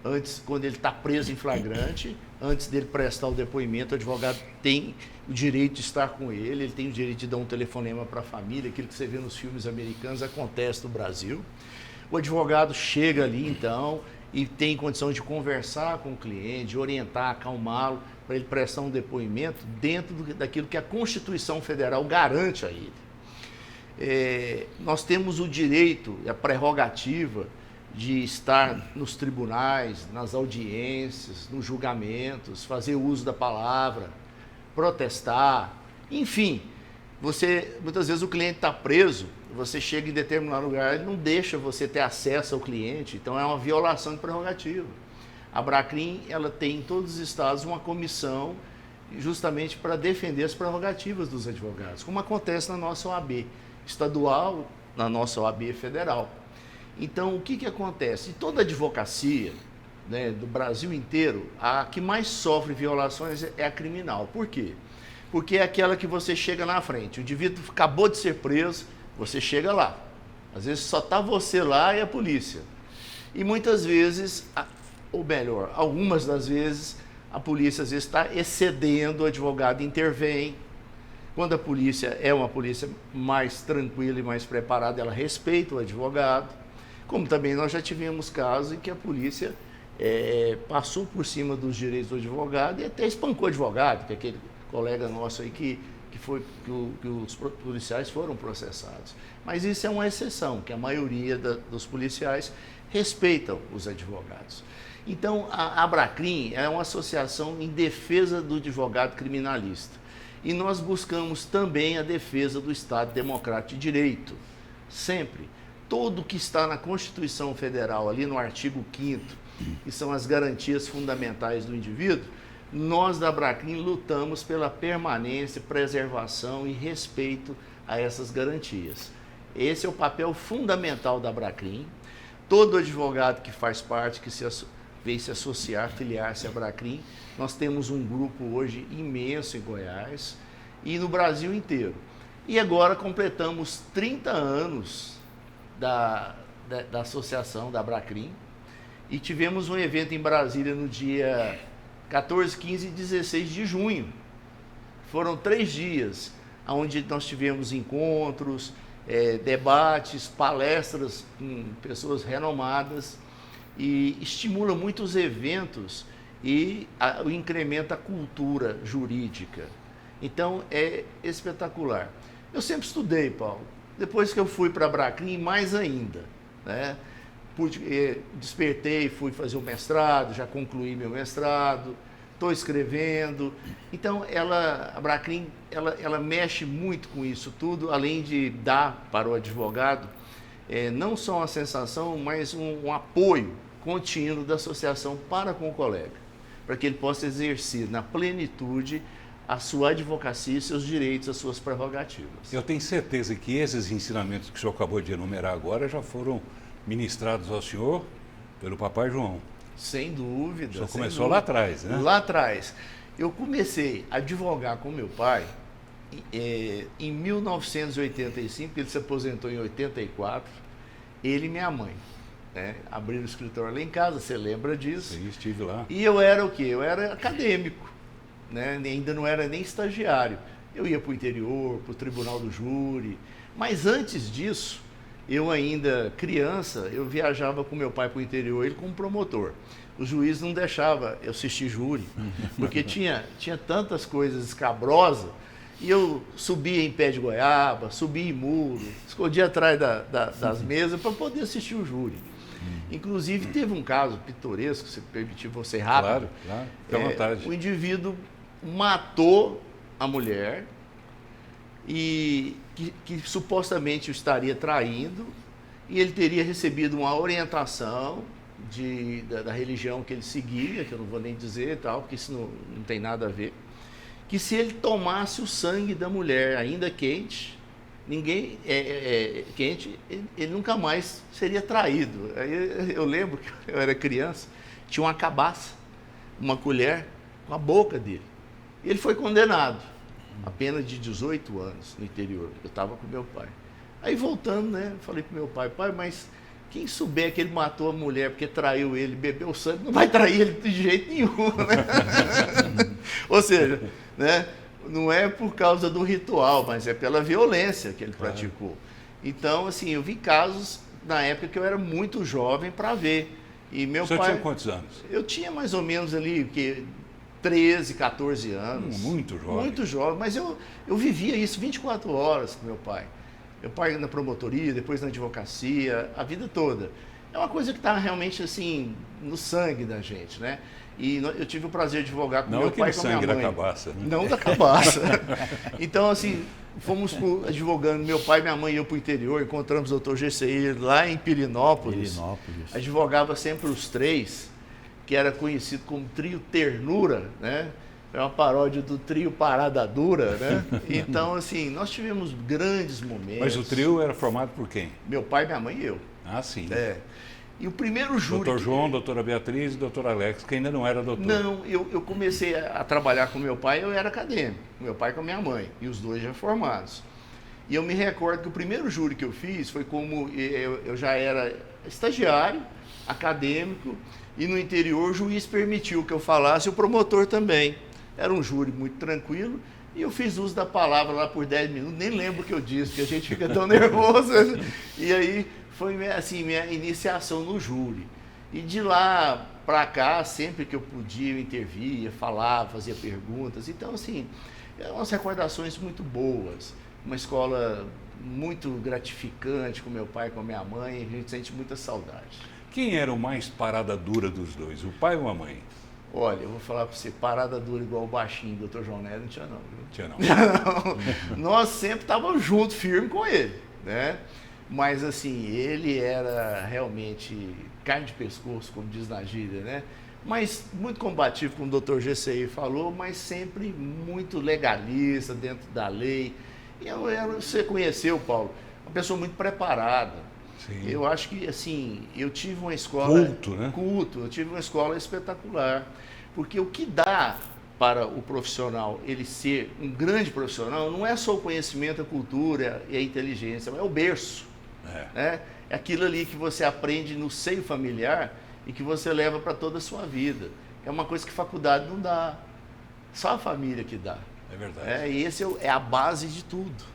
Speaker 2: antes, quando ele está preso em flagrante, antes dele prestar o depoimento, o advogado tem o direito de estar com ele tem o direito de dar um telefonema para a família, aquilo que você vê nos filmes americanos acontece no Brasil. O advogado chega ali, então, e tem condição de conversar com o cliente, de orientar, acalmá-lo, para ele prestar um depoimento dentro daquilo que a Constituição Federal garante a ele. Nós temos o direito, a prerrogativa de estar nos tribunais, nas audiências, nos julgamentos, fazer uso da palavra, protestar, enfim. Muitas vezes o cliente está preso, você chega em determinado lugar, ele não deixa você ter acesso ao cliente, então é uma violação de prerrogativa. A Abracrim, ela tem em todos os estados uma comissão justamente para defender as prerrogativas dos advogados, como acontece na nossa OAB estadual, na nossa OAB federal. Então, o que acontece? Em toda a advocacia, né, do Brasil inteiro, a que mais sofre violações é a criminal. Por quê? Porque é aquela que você chega na frente. O indivíduo acabou de ser preso, você chega lá. Às vezes só está você lá e a polícia. E muitas vezes, ou melhor, algumas das vezes, a polícia às vezes está excedendo, o advogado intervém. Quando a polícia é uma polícia mais tranquila e mais preparada, ela respeita o advogado. Como também nós já tivemos casos em que a polícia passou por cima dos direitos do advogado e até espancou o advogado, que é aquele colega nosso aí que os policiais foram processados. Mas isso é uma exceção, que a maioria dos policiais respeitam os advogados. Então, a Abracrim é uma associação em defesa do advogado criminalista. E nós buscamos também a defesa do Estado Democrático de Direito, sempre. Tudo que está na Constituição Federal, ali no artigo 5º, que são as garantias fundamentais do indivíduo, nós da Abracrim lutamos pela permanência, preservação e respeito a essas garantias. Esse é o papel fundamental da Abracrim. Todo advogado que faz parte, que veio se associar, filiar-se à Abracrim, nós temos um grupo hoje imenso em Goiás e no Brasil inteiro. E agora completamos 30 anos da associação da Abracrim e tivemos um evento em Brasília no dia 14, 15 e 16 de junho. Foram 3 dias onde nós tivemos encontros, debates, palestras com pessoas renomadas e estimula muitos eventos e incrementa a cultura jurídica. Então é espetacular. Eu sempre estudei, Paulo. Depois que eu fui para a Abracrim, mais ainda, né? Despertei, fui fazer o mestrado, já concluí meu mestrado, estou escrevendo. Então, a Abracrim, ela mexe muito com isso tudo, além de dar para o advogado não só uma sensação, mas um apoio contínuo da associação para com o colega, para que ele possa exercer na plenitude a sua advocacia, seus direitos, as suas prerrogativas.
Speaker 1: Eu tenho certeza que esses ensinamentos que o senhor acabou de enumerar agora já foram ministrados ao senhor pelo Papai João.
Speaker 2: Sem dúvida.
Speaker 1: O senhor começou lá atrás, né?
Speaker 2: Lá atrás. Eu comecei a advogar com meu pai em 1985, ele se aposentou em 84, ele e minha mãe. Né? Abriram o escritório lá em casa, você lembra disso?
Speaker 1: Sim, estive lá.
Speaker 2: E eu era o quê? Eu era acadêmico. Né? Ainda não era nem estagiário. Eu ia para o interior, para o tribunal do júri. Mas antes disso, eu ainda criança, eu viajava com meu pai para o interior, ele como promotor. O juiz não deixava eu assistir júri, porque tinha tantas coisas escabrosas, e eu subia em pé de goiaba, subia em muro, escondia atrás das mesas para poder assistir o júri. Inclusive, teve um caso pitoresco, se permitir você rápido.
Speaker 1: Claro, fica à vontade.
Speaker 2: O indivíduo matou a mulher e que supostamente o estaria traindo, e ele teria recebido uma orientação da religião que ele seguia, que eu não vou nem dizer tal, porque isso não tem nada a ver, que se ele tomasse o sangue da mulher ainda quente, quente, ele nunca mais seria traído. Aí eu lembro que eu era criança, tinha uma cabaça, uma colher com a boca dele. E ele foi condenado, a pena de 18 anos no interior. Eu estava com meu pai. Aí voltando, né, falei para meu pai, mas quem souber que ele matou a mulher porque traiu ele, bebeu sangue, não vai trair ele de jeito nenhum, né? Ou seja, né, não é por causa do ritual, mas é pela violência que ele praticou. Então, assim, eu vi casos na época que eu era muito jovem para ver. E meu pai...
Speaker 1: Você tinha quantos anos?
Speaker 2: Eu tinha mais ou menos ali, 13, 14 anos.
Speaker 1: Muito jovem.
Speaker 2: Muito jovem, mas eu vivia isso 24 horas com meu pai. Meu pai na promotoria, depois na advocacia, a vida toda. É uma coisa que está realmente assim, no sangue da gente, né? E eu tive o prazer de advogar com meu pai e com a minha mãe.
Speaker 1: Não aquele sangue da cabaça. Né?
Speaker 2: Não da cabaça. Então, assim, fomos advogando, meu pai, minha mãe e eu para o interior, encontramos o Dr. GCI lá em Pirinópolis. Advogava sempre os três, que era conhecido como Trio Ternura, né? É uma paródia do trio Parada Dura, né? Então, assim, nós tivemos grandes momentos.
Speaker 1: Mas o trio era formado por quem?
Speaker 2: Meu pai, minha mãe e eu.
Speaker 1: Ah, sim.
Speaker 2: É. E o primeiro júri...
Speaker 1: Doutor João, doutora Beatriz e doutor Alex, que ainda não era doutor.
Speaker 2: Não, eu comecei a trabalhar com meu pai, eu era acadêmico. Meu pai com a minha mãe, e os dois já formados. E eu me recordo que o primeiro júri que eu fiz foi como eu já era estagiário, acadêmico, e no interior o juiz permitiu que eu falasse, e o promotor também. Era um júri muito tranquilo, e eu fiz uso da palavra lá por 10 minutos, nem lembro o que eu disse, porque a gente fica tão nervoso. E aí foi assim, minha iniciação no júri. E de lá para cá, sempre que eu podia, eu intervia, falava, fazia perguntas. Então, assim, eram umas recordações muito boas. Uma escola muito gratificante com meu pai, com a minha mãe, a gente sente muita saudade.
Speaker 1: Quem era o mais parada dura dos dois, o pai ou a mãe?
Speaker 2: Olha, eu vou falar para você, parada dura igual o baixinho, doutor João Nery, não tinha não. Viu?
Speaker 1: Tinha não.
Speaker 2: Não. Nós sempre estávamos juntos, firme com ele, né? Mas assim, ele era realmente carne de pescoço, como diz na gíria, né? Mas muito combativo, como o doutor GCI falou, mas sempre muito legalista, dentro da lei. E você conheceu, Paulo, uma pessoa muito preparada.
Speaker 1: Sim.
Speaker 2: Eu acho que, assim, eu tive uma escola...
Speaker 1: Culto, né?
Speaker 2: Culto, eu tive uma escola espetacular. Porque o que dá para o profissional, ele ser um grande profissional, não é só o conhecimento, a cultura e a inteligência, mas é o berço. Né? É aquilo ali que você aprende no seio familiar e que você leva para toda a sua vida. É uma coisa que faculdade não dá. Só a família que dá.
Speaker 1: É verdade.
Speaker 2: E esse é a base de tudo.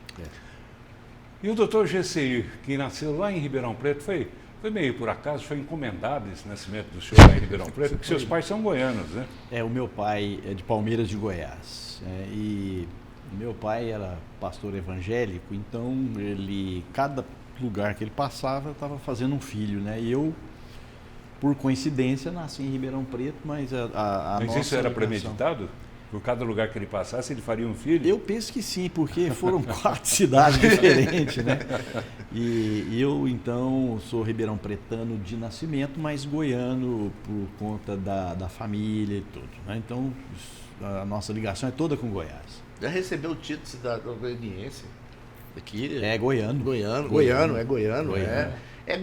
Speaker 1: E o doutor GCI, que nasceu lá em Ribeirão Preto, foi meio por acaso, foi encomendado esse nascimento do senhor lá em Ribeirão Preto, porque seus pais são goianos, né?
Speaker 3: O meu pai é de Palmeiras de Goiás. E meu pai era pastor evangélico, então cada lugar que ele passava, estava fazendo um filho, né? E eu, por coincidência, nasci em Ribeirão Preto, mas
Speaker 1: Mas
Speaker 3: nossa
Speaker 1: isso era
Speaker 3: ligação...
Speaker 1: premeditado? Por cada lugar que ele passasse, ele faria um filho?
Speaker 3: Eu penso que sim, porque foram 4 cidades diferentes, né? E eu, então, sou ribeirão pretano de nascimento, mas goiano por conta da família e tudo, né? Então, a nossa ligação é toda com Goiás.
Speaker 2: Já recebeu o título de cidadão goianiense? Aqui?
Speaker 3: É goiano.
Speaker 2: Goiano. É goiano.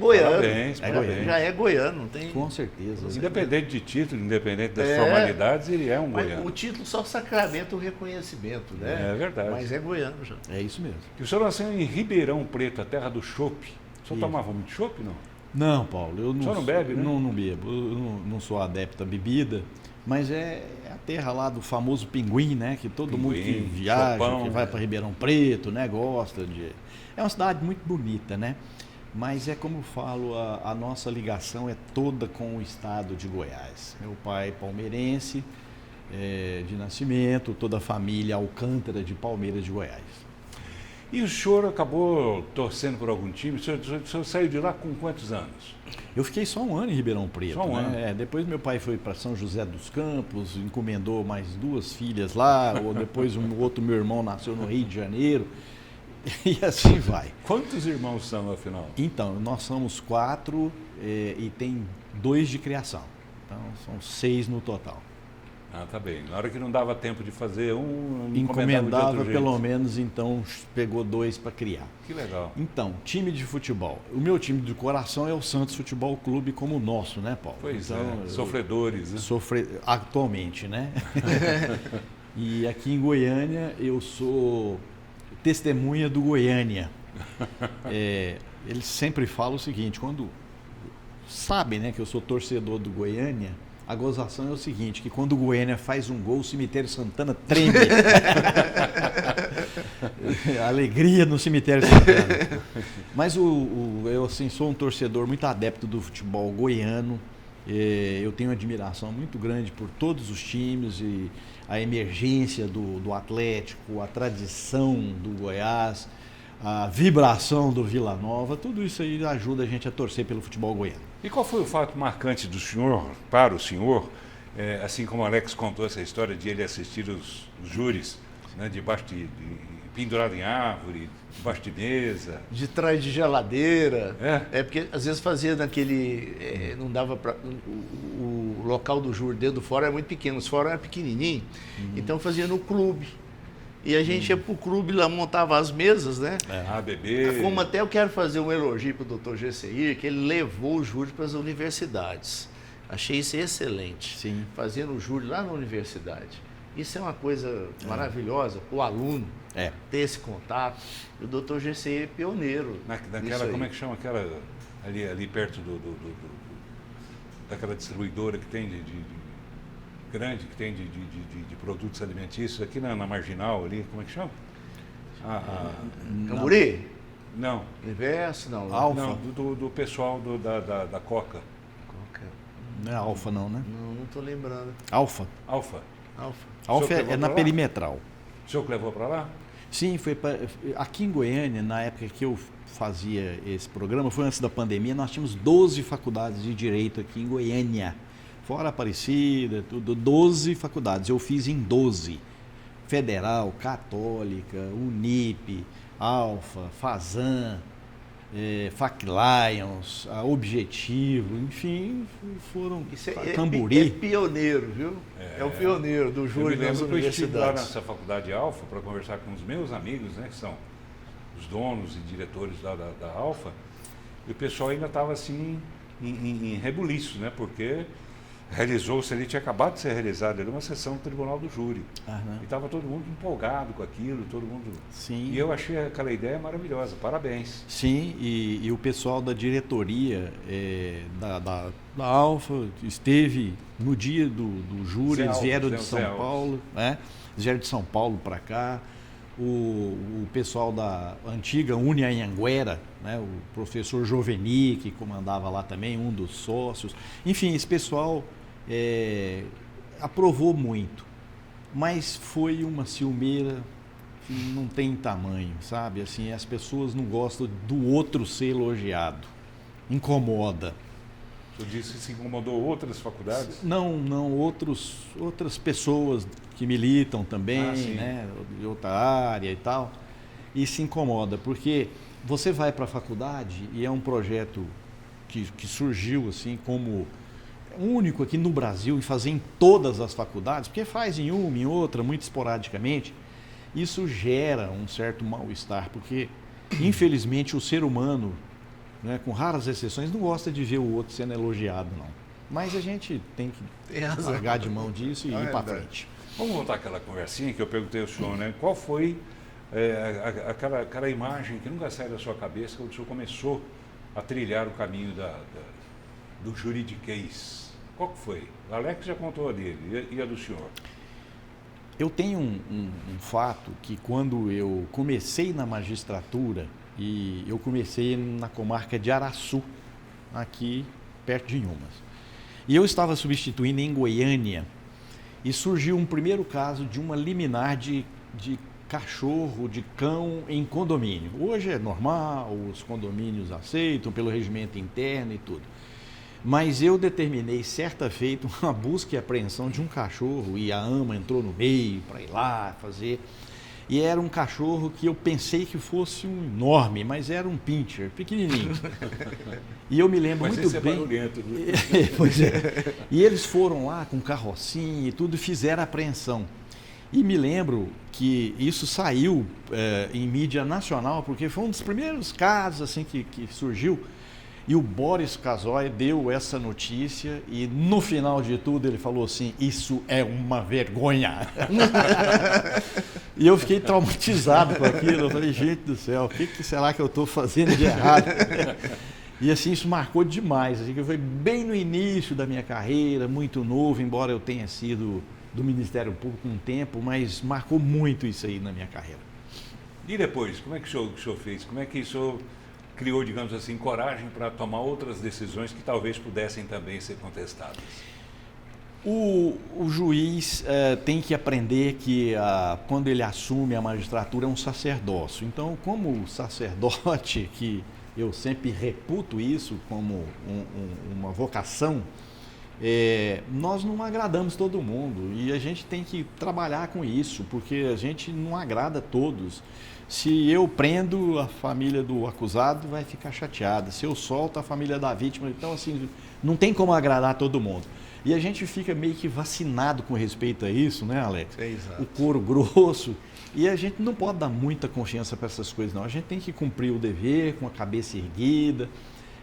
Speaker 1: Parabéns,
Speaker 2: já é goiano, não tem...
Speaker 3: Com certeza.
Speaker 1: Independente de título, independente das formalidades, ele é um goiano.
Speaker 2: O título só sacramenta o reconhecimento, né?
Speaker 1: É verdade.
Speaker 2: Mas é goiano já.
Speaker 3: É isso mesmo.
Speaker 1: E o senhor nasceu em Ribeirão Preto, a terra do chopp. O senhor tomava muito chopp, não?
Speaker 3: Não, Paulo, eu não,
Speaker 1: Só não bebe, né?
Speaker 3: não bebo, eu não sou adepto à bebida, mas é a terra lá do famoso pinguim, né? Que todo mundo que viaja,
Speaker 1: Chopão,
Speaker 3: que vai
Speaker 1: né?
Speaker 3: para Ribeirão Preto, né? Gosta de... É uma cidade muito bonita, né? Mas é como eu falo, a nossa ligação é toda com o estado de Goiás. Meu pai é palmeirense, de nascimento, toda a família Alcântara de Palmeiras de Goiás.
Speaker 1: E o senhor acabou torcendo por algum time? O senhor saiu de lá com quantos anos?
Speaker 3: Eu fiquei só um ano em Ribeirão Preto.
Speaker 1: Só um
Speaker 3: né? Depois meu pai foi para São José dos Campos, encomendou mais 2 filhas lá, ou depois um outro meu irmão nasceu no Rio de Janeiro, e assim vai.
Speaker 1: Quantos irmãos são, afinal?
Speaker 3: Então, nós somos 4 e tem 2 de criação. Então, são 6 no total.
Speaker 1: Ah, tá bem. Na hora que não dava tempo de fazer um,
Speaker 3: Encomendava
Speaker 1: de
Speaker 3: pelo
Speaker 1: jeito.
Speaker 3: menos, então, pegou 2 para criar.
Speaker 1: Que legal.
Speaker 3: Então, time de futebol. O meu time de coração é o Santos Futebol Clube, como o nosso, né, Paulo?
Speaker 1: Pois
Speaker 3: então,
Speaker 1: é, sofredores, né?
Speaker 3: Atualmente, né? E aqui em Goiânia eu sou testemunha do Goiânia. Eles sempre falam o seguinte, quando sabem, né, que eu sou torcedor do Goiânia, a gozação é o seguinte, que quando o Goiânia faz um gol, o cemitério Santana treme. A alegria no cemitério Santana. Mas eu assim, sou um torcedor muito adepto do futebol goiano. Eu tenho admiração muito grande por todos os times e a emergência do Atlético, a tradição do Goiás, a vibração do Vila Nova, tudo isso aí ajuda a gente a torcer pelo futebol goiano.
Speaker 1: E qual foi o fato marcante do senhor, para o senhor, assim como o Alex contou essa história de ele assistir os júris, né, debaixo pendurado em árvore, debaixo de mesa?
Speaker 2: De trás de geladeira.
Speaker 1: É?
Speaker 2: Porque às vezes fazia naquele... não dava para... O local do júri dentro do fórum era muito pequeno, os fóruns eram pequenininhos, então fazia no clube. E a gente ia pro clube lá, montava as mesas, né?
Speaker 1: Ah, bebê.
Speaker 2: Como até eu quero fazer um elogio para o Dr. GCI, que ele levou o júri para as universidades. Achei isso excelente.
Speaker 3: Sim.
Speaker 2: Fazendo o júri lá na universidade. Isso é uma coisa maravilhosa, o aluno ter esse contato. E o Dr. GCI é pioneiro.
Speaker 1: Naquela, como é que chama aquela, ali perto daquela distribuidora que tem grande, que tem de produtos alimentícios, aqui na Marginal ali, como é que chama?
Speaker 2: Camburi?
Speaker 1: Não.
Speaker 2: Universo? Não.
Speaker 3: Alfa?
Speaker 1: Não, do pessoal da Coca.
Speaker 3: Não é Alfa não, né?
Speaker 2: Não estou lembrando.
Speaker 3: Alfa.
Speaker 1: Alfa.
Speaker 3: Alfa
Speaker 1: levou
Speaker 3: é na
Speaker 1: pra lá?
Speaker 3: Perimetral.
Speaker 1: O senhor que levou para lá?
Speaker 3: Sim, aqui em Goiânia, na época que eu fazia esse programa, foi antes da pandemia, nós tínhamos 12 faculdades de Direito aqui em Goiânia. Fora Aparecida, tudo, 12 faculdades. Eu fiz em 12. Federal, Católica, Unip, Alfa, Fazan, Fac Lions, Objetivo, enfim, foram Camburi.
Speaker 2: É pioneiro, viu? É o pioneiro do
Speaker 1: Eu me
Speaker 2: júri das
Speaker 1: lembro que eu estive lá
Speaker 2: universidades.
Speaker 1: nessa faculdade Alfa para conversar com os meus amigos, né, que são os donos e diretores da Alfa, e o pessoal ainda estava assim em rebuliço, né, porque realizou-se ali, tinha acabado de ser realizada ali uma sessão do Tribunal do Júri.
Speaker 3: Aham.
Speaker 1: E estava todo mundo empolgado com aquilo, todo mundo...
Speaker 3: Sim.
Speaker 1: E eu achei aquela ideia maravilhosa, parabéns.
Speaker 3: Sim, e o pessoal da diretoria da Alfa esteve no dia do júri, eles vieram de São Paulo, né? Eles vieram de São Paulo para cá. O pessoal da antiga Unianhanguera, né? O professor Joveni, que comandava lá também, um dos sócios. Enfim, esse pessoal aprovou muito, mas foi uma ciumeira que não tem tamanho, sabe? Assim, as pessoas não gostam do outro ser elogiado, incomoda.
Speaker 1: O senhor disse que se incomodou outras faculdades?
Speaker 3: Não, outras pessoas que militam também, né, de outra área e tal, e se incomoda, porque você vai para a faculdade e é um projeto que surgiu assim como único aqui no Brasil, e fazer em todas as faculdades, porque faz em uma, em outra, muito esporadicamente, isso gera um certo mal-estar, porque infelizmente o ser humano, né, com raras exceções, não gosta de ver o outro sendo elogiado, não. Mas a gente tem que largar de mão disso e ir para frente.
Speaker 1: Vamos voltar àquela conversinha que eu perguntei ao senhor, né? Qual foi aquela imagem que nunca sai da sua cabeça quando o senhor começou a trilhar o caminho do juridiquês? Qual que foi? O Alex já contou a dele, e a do senhor?
Speaker 3: Eu tenho um fato que quando eu comecei na magistratura, e eu comecei na comarca de Araçu, aqui perto de Inhumas. E eu estava substituindo em Goiânia e surgiu um primeiro caso de uma liminar de cachorro, de cão em condomínio. Hoje é normal, os condomínios aceitam pelo regimento interno e tudo. Mas eu determinei certa feita uma busca e apreensão de um cachorro e a AMA entrou no meio para ir lá fazer. E era um cachorro que eu pensei que fosse um enorme, mas era um pincher, pequenininho. E eu me lembro muito bem.
Speaker 1: Barulhento, né?
Speaker 3: Pois é. E eles foram lá com carrocinha e tudo e fizeram a apreensão. E me lembro que isso saiu em mídia nacional, porque foi um dos primeiros casos assim que surgiu. E o Boris Casoy deu essa notícia e no final de tudo ele falou assim, isso é uma vergonha. E eu fiquei traumatizado com aquilo, eu falei, gente do céu, o que será que eu estou fazendo de errado? E assim, isso marcou demais, assim, que foi bem no início da minha carreira, muito novo, embora eu tenha sido do Ministério Público um tempo, mas marcou muito isso aí na minha carreira.
Speaker 1: E depois, como é que o senhor fez? Como é que o senhor criou, digamos assim, coragem para tomar outras decisões que talvez pudessem também ser contestadas?
Speaker 3: O juiz tem que aprender que quando ele assume a magistratura é um sacerdócio. Então, como sacerdote, que eu sempre reputo isso como uma vocação, nós não agradamos todo mundo e a gente tem que trabalhar com isso, porque a gente não agrada a todos. Se eu prendo, a família do acusado vai ficar chateada. Se eu solto, a família da vítima. Então, assim, não tem como agradar todo mundo. E a gente fica meio que vacinado com respeito a isso, né, Alex?
Speaker 2: Exato.
Speaker 3: O couro grosso. E a gente não pode dar muita confiança para essas coisas, não. A gente tem que cumprir o dever com a cabeça erguida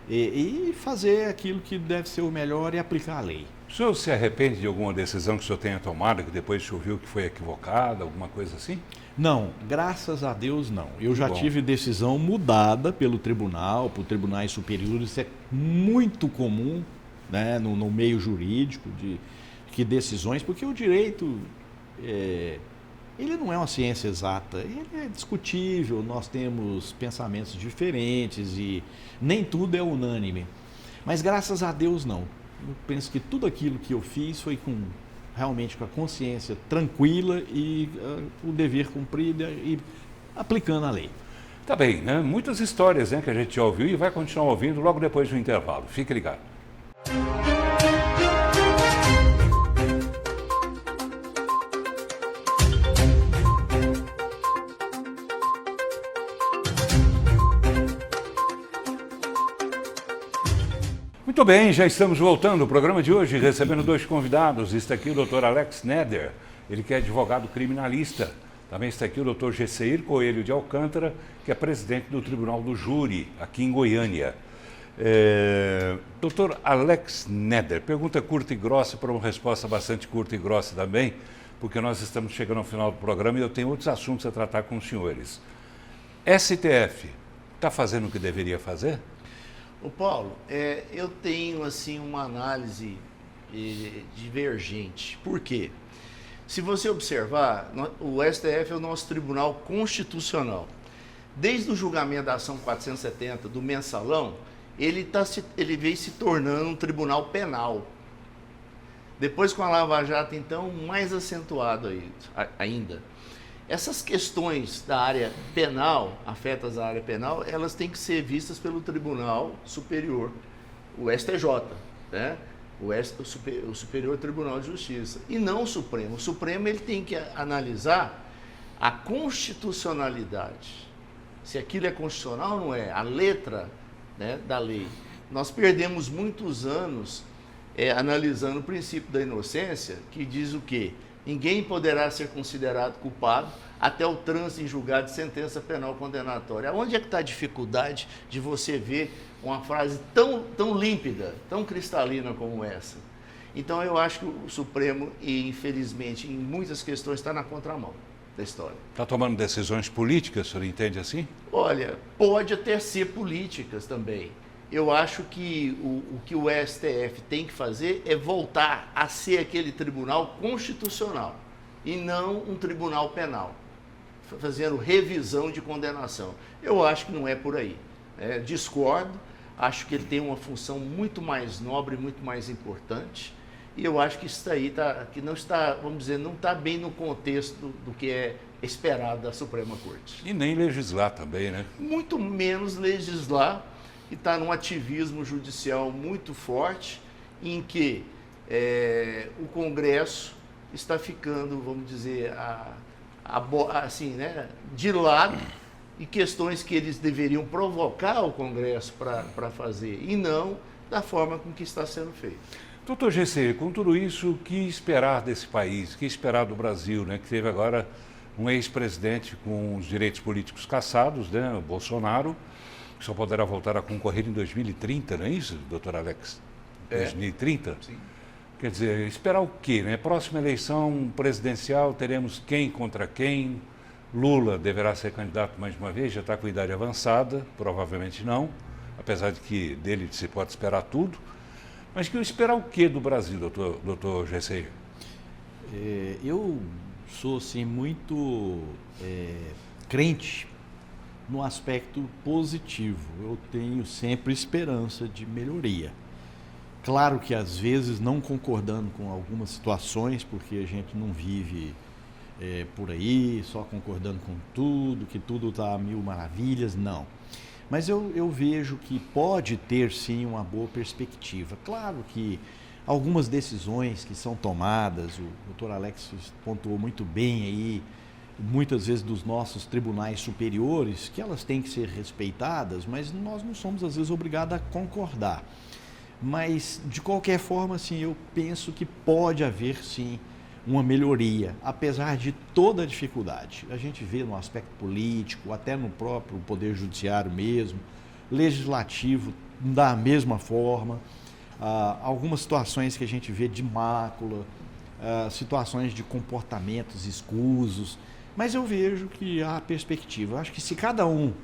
Speaker 3: e fazer aquilo que deve ser o melhor e aplicar a lei.
Speaker 1: O senhor se arrepende de alguma decisão que o senhor tenha tomado, que depois o senhor viu que foi equivocada, alguma coisa assim?
Speaker 3: Não, graças a Deus não. Eu já
Speaker 1: Bom.
Speaker 3: tive decisão mudada pelo tribunal, por tribunais superiores, isso é muito comum, né, no meio jurídico, que decisões, porque o direito, ele não é uma ciência exata, ele é discutível, nós temos pensamentos diferentes e nem tudo é unânime. Mas graças a Deus não. Eu penso que tudo aquilo que eu fiz foi realmente com a consciência tranquila e o dever cumprido e aplicando a lei.
Speaker 1: Tá bem, né? Muitas histórias, né, que a gente já ouviu e vai continuar ouvindo logo depois do intervalo. Fique ligado. Muito bem, já estamos voltando ao programa de hoje, recebendo dois convidados. Está aqui o Dr. Alex Neder, ele que é advogado criminalista. Também está aqui o Dr. Gesseir Coelho de Alcântara, que é presidente do Tribunal do Júri, aqui em Goiânia. Dr. Alex Neder, pergunta curta e grossa para uma resposta bastante curta e grossa também, porque nós estamos chegando ao final do programa e eu tenho outros assuntos a tratar com os senhores. STF está fazendo o que deveria fazer?
Speaker 2: Ô Paulo, eu tenho assim uma análise divergente. Por quê? Se você observar, o STF é o nosso Tribunal Constitucional. Desde o julgamento da ação 470 do mensalão, ele veio se tornando um tribunal penal. Depois com a Lava Jato, então, mais acentuado ainda. Essas questões da área penal, afetas à área penal, elas têm que ser vistas pelo Tribunal Superior, o STJ, né? O Superior Tribunal de Justiça, e não o Supremo. O Supremo ele tem que analisar a constitucionalidade, se aquilo é constitucional ou não é, a letra, né, da lei. Nós perdemos muitos anos analisando o princípio da inocência, que diz o quê? Ninguém poderá ser considerado culpado até o trânsito em julgado de sentença penal condenatória. Onde é que está a dificuldade de você ver uma frase tão límpida, tão cristalina como essa? Então eu acho que o Supremo, e infelizmente em muitas questões, está na contramão da história.
Speaker 1: Está tomando decisões políticas, o senhor entende assim?
Speaker 2: Olha, pode até ser políticas também. eu acho que o que o STF tem que fazer é voltar a ser aquele tribunal constitucional e não um tribunal penal, fazendo revisão de condenação. Eu acho que não é por aí. Discordo, acho que ele tem uma função muito mais nobre, muito mais importante, e eu acho que isso aí que não está, vamos dizer, não está bem no contexto do que é esperado da Suprema Corte.
Speaker 1: E nem legislar também, né?
Speaker 2: Muito menos legislar, e está num ativismo judicial muito forte, em que o Congresso está ficando, vamos dizer, assim, né, de lado, e questões que eles deveriam provocar o Congresso para fazer, e não da forma com que está sendo feito.
Speaker 1: Doutor GC, com tudo isso, o que esperar desse país? O que esperar do Brasil, né? Que teve agora um ex-presidente com os direitos políticos cassados, né? O Bolsonaro, que só poderá voltar a concorrer em 2030, não é isso, doutor Alex? 2030?
Speaker 2: Sim.
Speaker 1: Quer dizer, esperar o quê, né? Próxima eleição presidencial, teremos quem contra quem? Lula deverá ser candidato mais uma vez, já está com idade avançada, provavelmente não, apesar de que dele se pode esperar tudo. Mas que esperar o quê do Brasil, doutor GC?
Speaker 3: Eu sou, assim, muito crente no aspecto positivo. Eu tenho sempre esperança de melhoria. Claro que às vezes não concordando com algumas situações, porque a gente não vive por aí, só concordando com tudo, que tudo está a mil maravilhas, não. Mas eu vejo que pode ter sim uma boa perspectiva. Claro que algumas decisões que são tomadas, o doutor Alex pontuou muito bem aí, muitas vezes dos nossos tribunais superiores, que elas têm que ser respeitadas, mas nós não somos às vezes obrigados a concordar. Mas de qualquer forma, assim, eu penso que pode haver sim uma melhoria, apesar de toda a dificuldade. A gente vê no aspecto político, até no próprio Poder Judiciário mesmo, legislativo da mesma forma, algumas situações que a gente vê de mácula, situações de comportamentos escusos, mas eu vejo que há perspectiva. Eu acho que se cada um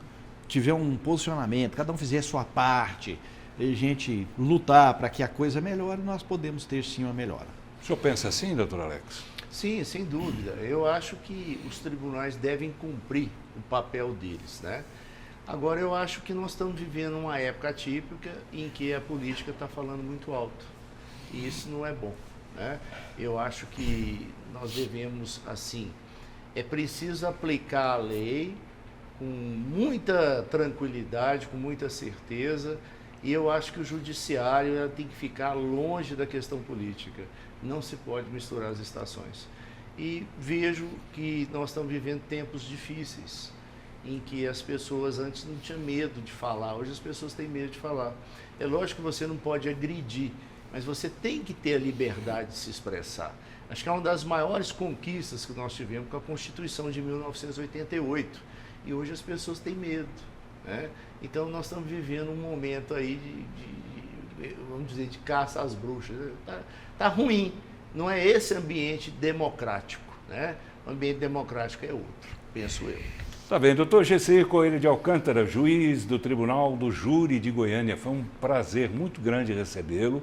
Speaker 3: tiver um posicionamento, cada um fizer a sua parte, a gente lutar para que a coisa melhore, nós podemos ter sim uma melhora.
Speaker 1: O senhor pensa assim, doutor Alex?
Speaker 2: Sim, sem dúvida. Eu acho que os tribunais devem cumprir o papel deles, né? Agora, eu acho que nós estamos vivendo uma época atípica em que a política está falando muito alto. E isso não é bom, né? Eu acho que nós devemos, assim, é preciso aplicar a lei com muita tranquilidade, com muita certeza, e eu acho que o judiciário tem que ficar longe da questão política. Não se pode misturar as estações. E vejo que nós estamos vivendo tempos difíceis, em que as pessoas antes não tinham medo de falar, hoje as pessoas têm medo de falar. É lógico que você não pode agredir, mas você tem que ter a liberdade de se expressar. Acho que é uma das maiores conquistas que nós tivemos com a Constituição de 1988, e hoje as pessoas têm medo, né? Então nós estamos vivendo um momento aí vamos dizer, de caça às bruxas. Tá ruim, não é esse ambiente democrático, né? O ambiente democrático é outro, penso eu.
Speaker 1: Tá bem, doutor GC Coelho de Alcântara, juiz do Tribunal do Júri de Goiânia. Foi um prazer muito grande recebê-lo.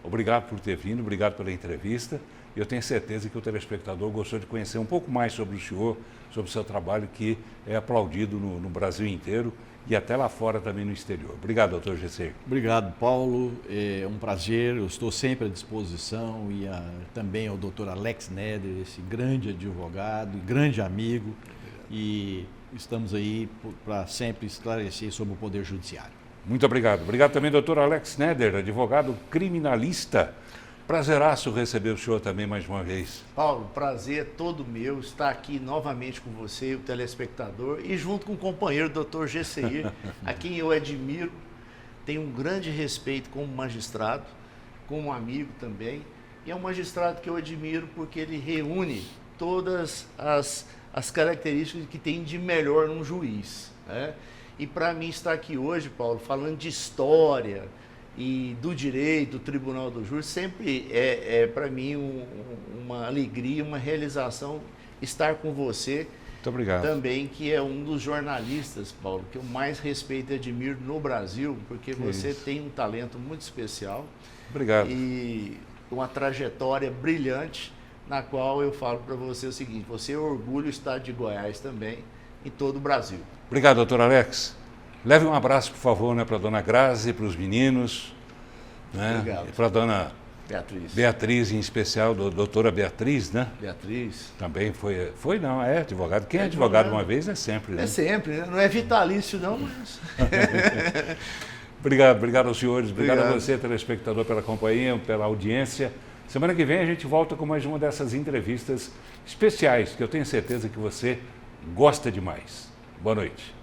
Speaker 1: Obrigado por ter vindo, obrigado pela entrevista. Eu tenho certeza que o telespectador gostou de conhecer um pouco mais sobre o senhor, sobre o seu trabalho, que é aplaudido no Brasil inteiro e até lá fora também no exterior. Obrigado, doutor GC.
Speaker 3: Obrigado, Paulo. É um prazer, eu estou sempre à disposição, e também ao doutor Alex Neder, esse grande advogado e grande amigo, e estamos aí para sempre esclarecer sobre o Poder Judiciário.
Speaker 1: Muito obrigado. Obrigado também, doutor Alex Neder, advogado criminalista. Prazeraço receber o senhor também mais uma vez.
Speaker 2: Paulo, prazer todo meu estar aqui novamente com você, o telespectador, e junto com o companheiro doutor GCI, a quem eu admiro, tenho um grande respeito como magistrado, como amigo também, e é um magistrado que eu admiro porque ele reúne todas as características que tem de melhor num juiz, né? E para mim estar aqui hoje, Paulo, falando de história e do direito, do Tribunal do Júri, sempre para mim uma alegria, uma realização estar com você
Speaker 1: Muito obrigado.
Speaker 2: Também que é um dos jornalistas, Paulo, que eu mais respeito e admiro no Brasil, porque você tem um talento muito especial.
Speaker 1: Obrigado.
Speaker 2: E uma trajetória brilhante, na qual eu falo para você o seguinte: você orgulha o estado de Goiás também, em todo o Brasil.
Speaker 1: Obrigado, doutor Alex. Leve um abraço, por favor, né, para a dona Grazi, para os meninos, né,
Speaker 2: Obrigado.
Speaker 1: e para a dona
Speaker 2: Beatriz.
Speaker 1: Beatriz, em especial, doutora Beatriz, né?
Speaker 2: Beatriz.
Speaker 1: Também não, é advogado. Quem é advogado uma vez é sempre, né?
Speaker 2: É sempre, né? Não é vitalício não, mas...
Speaker 1: Obrigado aos senhores, obrigado a você, telespectador, pela companhia, pela audiência. Semana que vem a gente volta com mais uma dessas entrevistas especiais, que eu tenho certeza que você gosta demais. Boa noite.